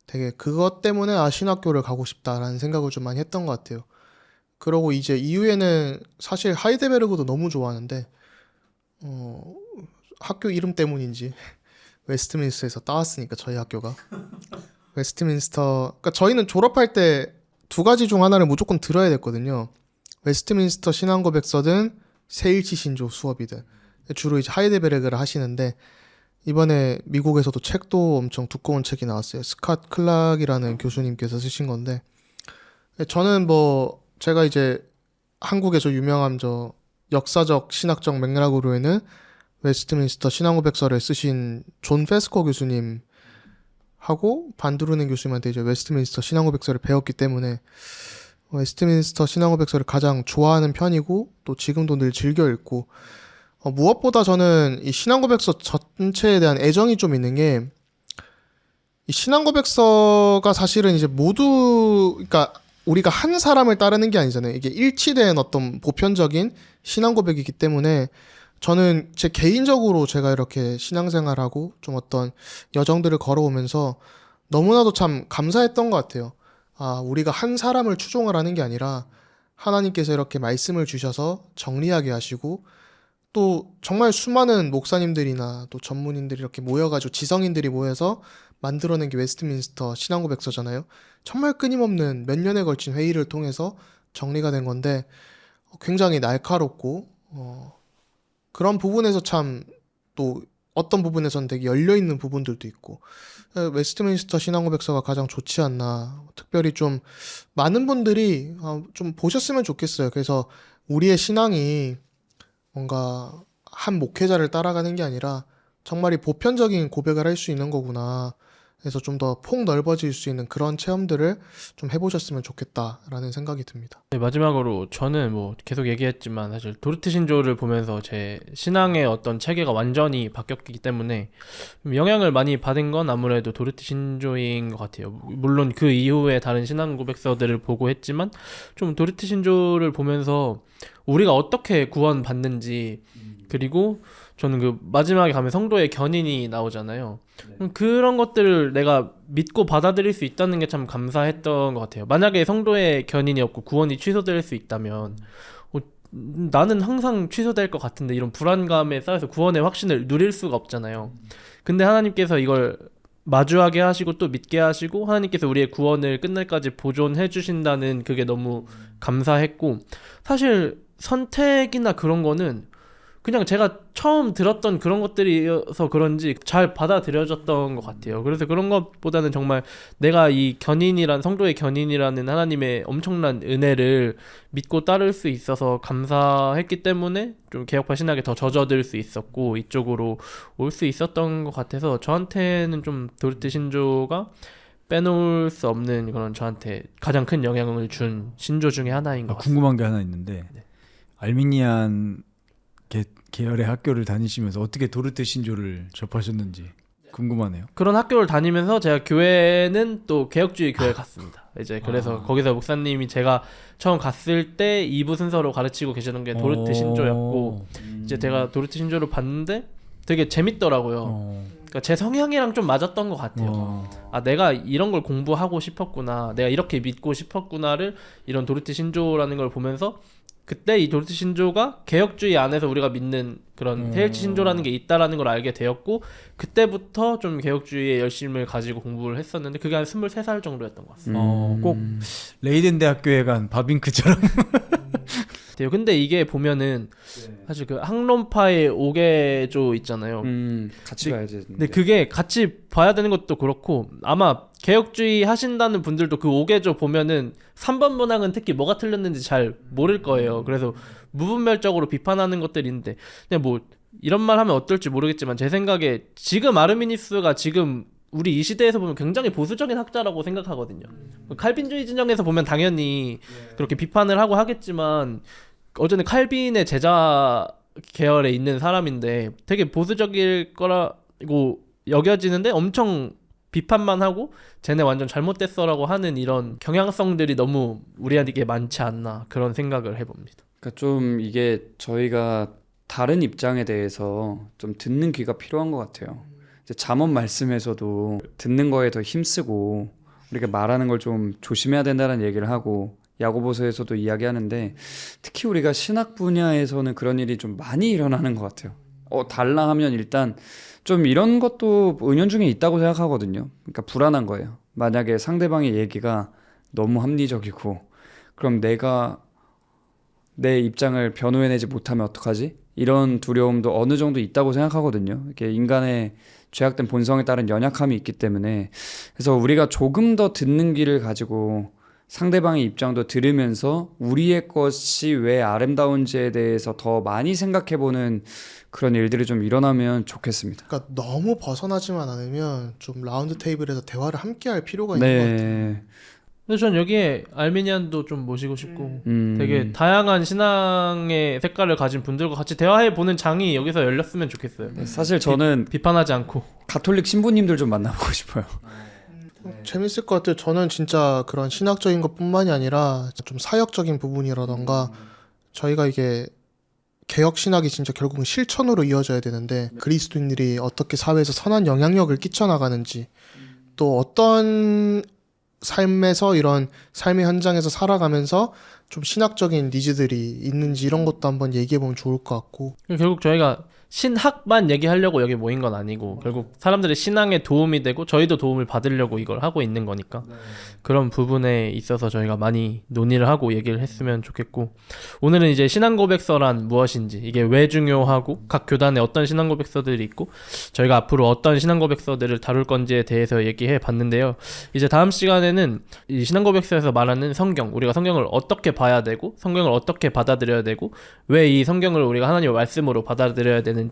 되게 그것 때문에 신학교를 가고 싶다라는 생각을 좀 많이 했던 것 같아요. 그러고 이제 이후에는 사실 하이데베르그도 너무 좋아하는데 학교 이름 때문인지 웨스트민스터에서 따왔으니까 저희 학교가 웨스트민스터, 그러니까 저희는 졸업할 때 두 가지 중 하나를 무조건 들어야 됐거든요. 웨스트민스터 신앙고백서든 세일치 신조 수업이든. 주로 이제 하이데베르그를 하시는데 이번에 미국에서도 책도 엄청 두꺼운 책이 나왔어요. 스캇 클락이라는 교수님께서 쓰신 건데 저는 뭐 제가 이제 한국에서 유명한 저 역사적 신학적 맥락으로에는 웨스트민스터 신앙고백서를 쓰신 존 페스코 교수님 하고 반두르넨 교수님한테 이제 웨스트민스터 신앙고백서를 배웠기 때문에 웨스트민스터 신앙고백서를 가장 좋아하는 편이고 또 지금도 늘 즐겨 읽고 무엇보다 저는 이 신앙고백서 전체에 대한 애정이 좀 있는 게 이 신앙고백서가 사실은 이제 모두 그러니까 우리가 한 사람을 따르는 게 아니잖아요. 이게 일치된 어떤 보편적인 신앙고백이기 때문에 저는 제 개인적으로 제가 이렇게 신앙생활하고 좀 어떤 여정들을 걸어오면서 너무나도 참 감사했던 것 같아요. 아, 우리가 한 사람을 추종을 하는 게 아니라 하나님께서 이렇게 말씀을 주셔서 정리하게 하시고 또 정말 수많은 목사님들이나 또 전문인들이 이렇게 모여가지고 지성인들이 모여서 만들어낸 게 웨스트민스터 신앙고백서잖아요. 정말 끊임없는 몇 년에 걸친 회의를 통해서 정리가 된 건데 굉장히 날카롭고 그런 부분에서 참 또 어떤 부분에서는 되게 열려있는 부분들도 있고 웨스트민스터 신앙고백서가 가장 좋지 않나. 특별히 좀 많은 분들이 좀 보셨으면 좋겠어요. 그래서 우리의 신앙이 뭔가 한 목회자를 따라가는 게 아니라 정말 이 보편적인 고백을 할 수 있는 거구나. 그래서 좀 더 폭 넓어질 수 있는 그런 체험들을 좀 해보셨으면 좋겠다라는 생각이 듭니다. 네, 마지막으로 저는 뭐 계속 얘기했지만 사실 도르트 신조를 보면서 제 신앙의 어떤 체계가 완전히 바뀌었기 때문에 영향을 많이 받은 건 아무래도 도르트 신조인 것 같아요. 물론 그 이후에 다른 신앙 고백서들을 보고 했지만 좀 도르트 신조를 보면서 우리가 어떻게 구원받는지 그리고 저는 그 마지막에 가면 성도의 견인이 나오잖아요. 그런 것들을 내가 믿고 받아들일 수 있다는 게 참 감사했던 것 같아요. 만약에 성도의 견인이 없고 구원이 취소될 수 있다면 나는 항상 취소될 것 같은데 이런 불안감에 쌓여서 구원의 확신을 누릴 수가 없잖아요. 근데 하나님께서 이걸 마주하게 하시고 또 믿게 하시고 하나님께서 우리의 구원을 끝날까지 보존해 주신다는 그게 너무 감사했고 사실 선택이나 그런 거는 그냥 제가 처음 들었던 그런 것들이어서 그런지 잘 받아들여졌던 것 같아요. 그래서 그런 것보다는 정말 내가 이 성도의 견인이라는 하나님의 엄청난 은혜를 믿고 따를 수 있어서 감사했기 때문에 좀 개혁파 신학에 더 젖어들 수 있었고 이쪽으로 올 수 있었던 것 같아서 저한테는 좀 도르트 신조가 빼놓을 수 없는 그런 저한테 가장 큰 영향을 준 신조 중에 하나인 것 같습니다. 궁금한 게 하나 있는데 알미니안 계열의 학교를 다니시면서 어떻게 도르트 신조를 접하셨는지 궁금하네요. 그런 학교를 다니면서 제가 교회는 또 개혁주의 교회 갔습니다. 이제 그래서 거기서 목사님이 제가 처음 갔을 때 2부 순서로 가르치고 계시는 게 도르트 신조였고 이제 제가 도르트 신조를 봤는데 되게 재밌더라고요. 그러니까 제 성향이랑 좀 맞았던 것 같아요. 아, 내가 이런 걸 공부하고 싶었구나, 내가 이렇게 믿고 싶었구나를 이런 도르트 신조라는 걸 보면서 그때 이 도르트 신조가 개혁주의 안에서 우리가 믿는 그런 세일치 신조라는 게 있다라는 걸 알게 되었고 그때부터 좀 개혁주의에 열심을 가지고 공부를 했었는데 그게 한 23살 정도였던 것 같습니다. 꼭 레이덴 대학교에 간 바빙크처럼 근데 이게 보면은 사실 그 학론파의 5개조 있잖아요. 같이 봐야지. 근데 그게 같이 봐야 되는 것도 그렇고 아마 개혁주의 하신다는 분들도 그 5개조 보면은 3번 문항은 특히 뭐가 틀렸는지 잘 모를 거예요. 그래서 무분별적으로 비판하는 것들인데 그냥 뭐 이런 말 하면 어떨지 모르겠지만 제 생각에 지금 아르미니스가 지금 우리 이 시대에서 보면 굉장히 보수적인 학자라고 생각하거든요. 칼빈주의 진영에서 보면 당연히 그렇게 비판을 하고 하겠지만 어제는 칼빈의 제자 계열에 있는 사람인데 되게 보수적일 거라고 여겨지는데 엄청 비판만 하고 쟤네 완전 잘못됐어라고 하는 이런 경향성들이 너무 우리한테 많지 않나 그런 생각을 해봅니다. 그러니까 좀 이게 저희가 다른 입장에 대해서 좀 듣는 귀가 필요한 것 같아요. 이제 잠언 말씀에서도 듣는 거에 더 힘쓰고 우리가 말하는 걸 좀 조심해야 된다는 얘기를 하고 야고보서에서도 이야기하는데 특히 우리가 신학 분야에서는 그런 일이 좀 많이 일어나는 것 같아요. 달라 하면 일단 좀 이런 것도 은연중에 있다고 생각하거든요. 그러니까 불안한 거예요. 만약에 상대방의 얘기가 너무 합리적이고 그럼 내가 내 입장을 변호해내지 못하면 어떡하지? 이런 두려움도 어느 정도 있다고 생각하거든요. 이렇게 인간의 죄악된 본성에 따른 연약함이 있기 때문에 그래서 우리가 조금 더 듣는 귀를 가지고 상대방의 입장도 들으면서 우리의 것이 왜 아름다운지에 대해서 더 많이 생각해보는 그런 일들이 좀 일어나면 좋겠습니다. 그러니까 너무 벗어나지만 않으면 좀 라운드 테이블에서 대화를 함께 할 필요가 있는 것 같아요. 그래서 전 여기에 알미니안도 좀 모시고 싶고 되게 다양한 신앙의 색깔을 가진 분들과 같이 대화해보는 장이 여기서 열렸으면 좋겠어요. 사실 저는 비판하지 않고. 가톨릭 신부님들 좀 만나보고 싶어요. 재밌을 것 같아요. 저는 진짜 그런 신학적인 것뿐만이 아니라 좀 사역적인 부분이라던가 저희가 이게 개혁 신학이 진짜 결국은 실천으로 이어져야 되는데 그리스도인들이 어떻게 사회에서 선한 영향력을 끼쳐나가는지 또 어떤 삶에서 이런 삶의 현장에서 살아가면서 좀 신학적인 니즈들이 있는지 이런 것도 한번 얘기해보면 좋을 것 같고 결국 저희가 신학만 얘기하려고 여기 모인 건 아니고 결국 사람들의 신앙에 도움이 되고 저희도 도움을 받으려고 이걸 하고 있는 거니까 그런 부분에 있어서 저희가 많이 논의를 하고 얘기를 했으면 좋겠고 오늘은 이제 신앙고백서란 무엇인지 이게 왜 중요하고 각 교단에 어떤 신앙고백서들이 있고 저희가 앞으로 어떤 신앙고백서들을 다룰 건지에 대해서 얘기해 봤는데요. 이제 다음 시간에는 이 신앙고백서에서 말하는 성경 우리가 성경을 어떻게 봐야 되고 성경을 어떻게 받아들여야 되고 왜 이 성경을 우리가 하나님의 말씀으로 받아들여야 되는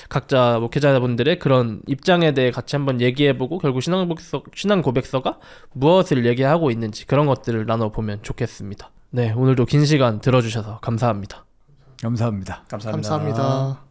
각자 목회자분들의 그런 입장에 대해 같이 한번 얘기해보고 결국 신앙 고백서가 무엇을 얘기하고 있는지 그런 것들을 나눠보면 좋겠습니다. 네, 오늘도 긴 시간 들어주셔서 감사합니다. 감사합니다. 감사합니다.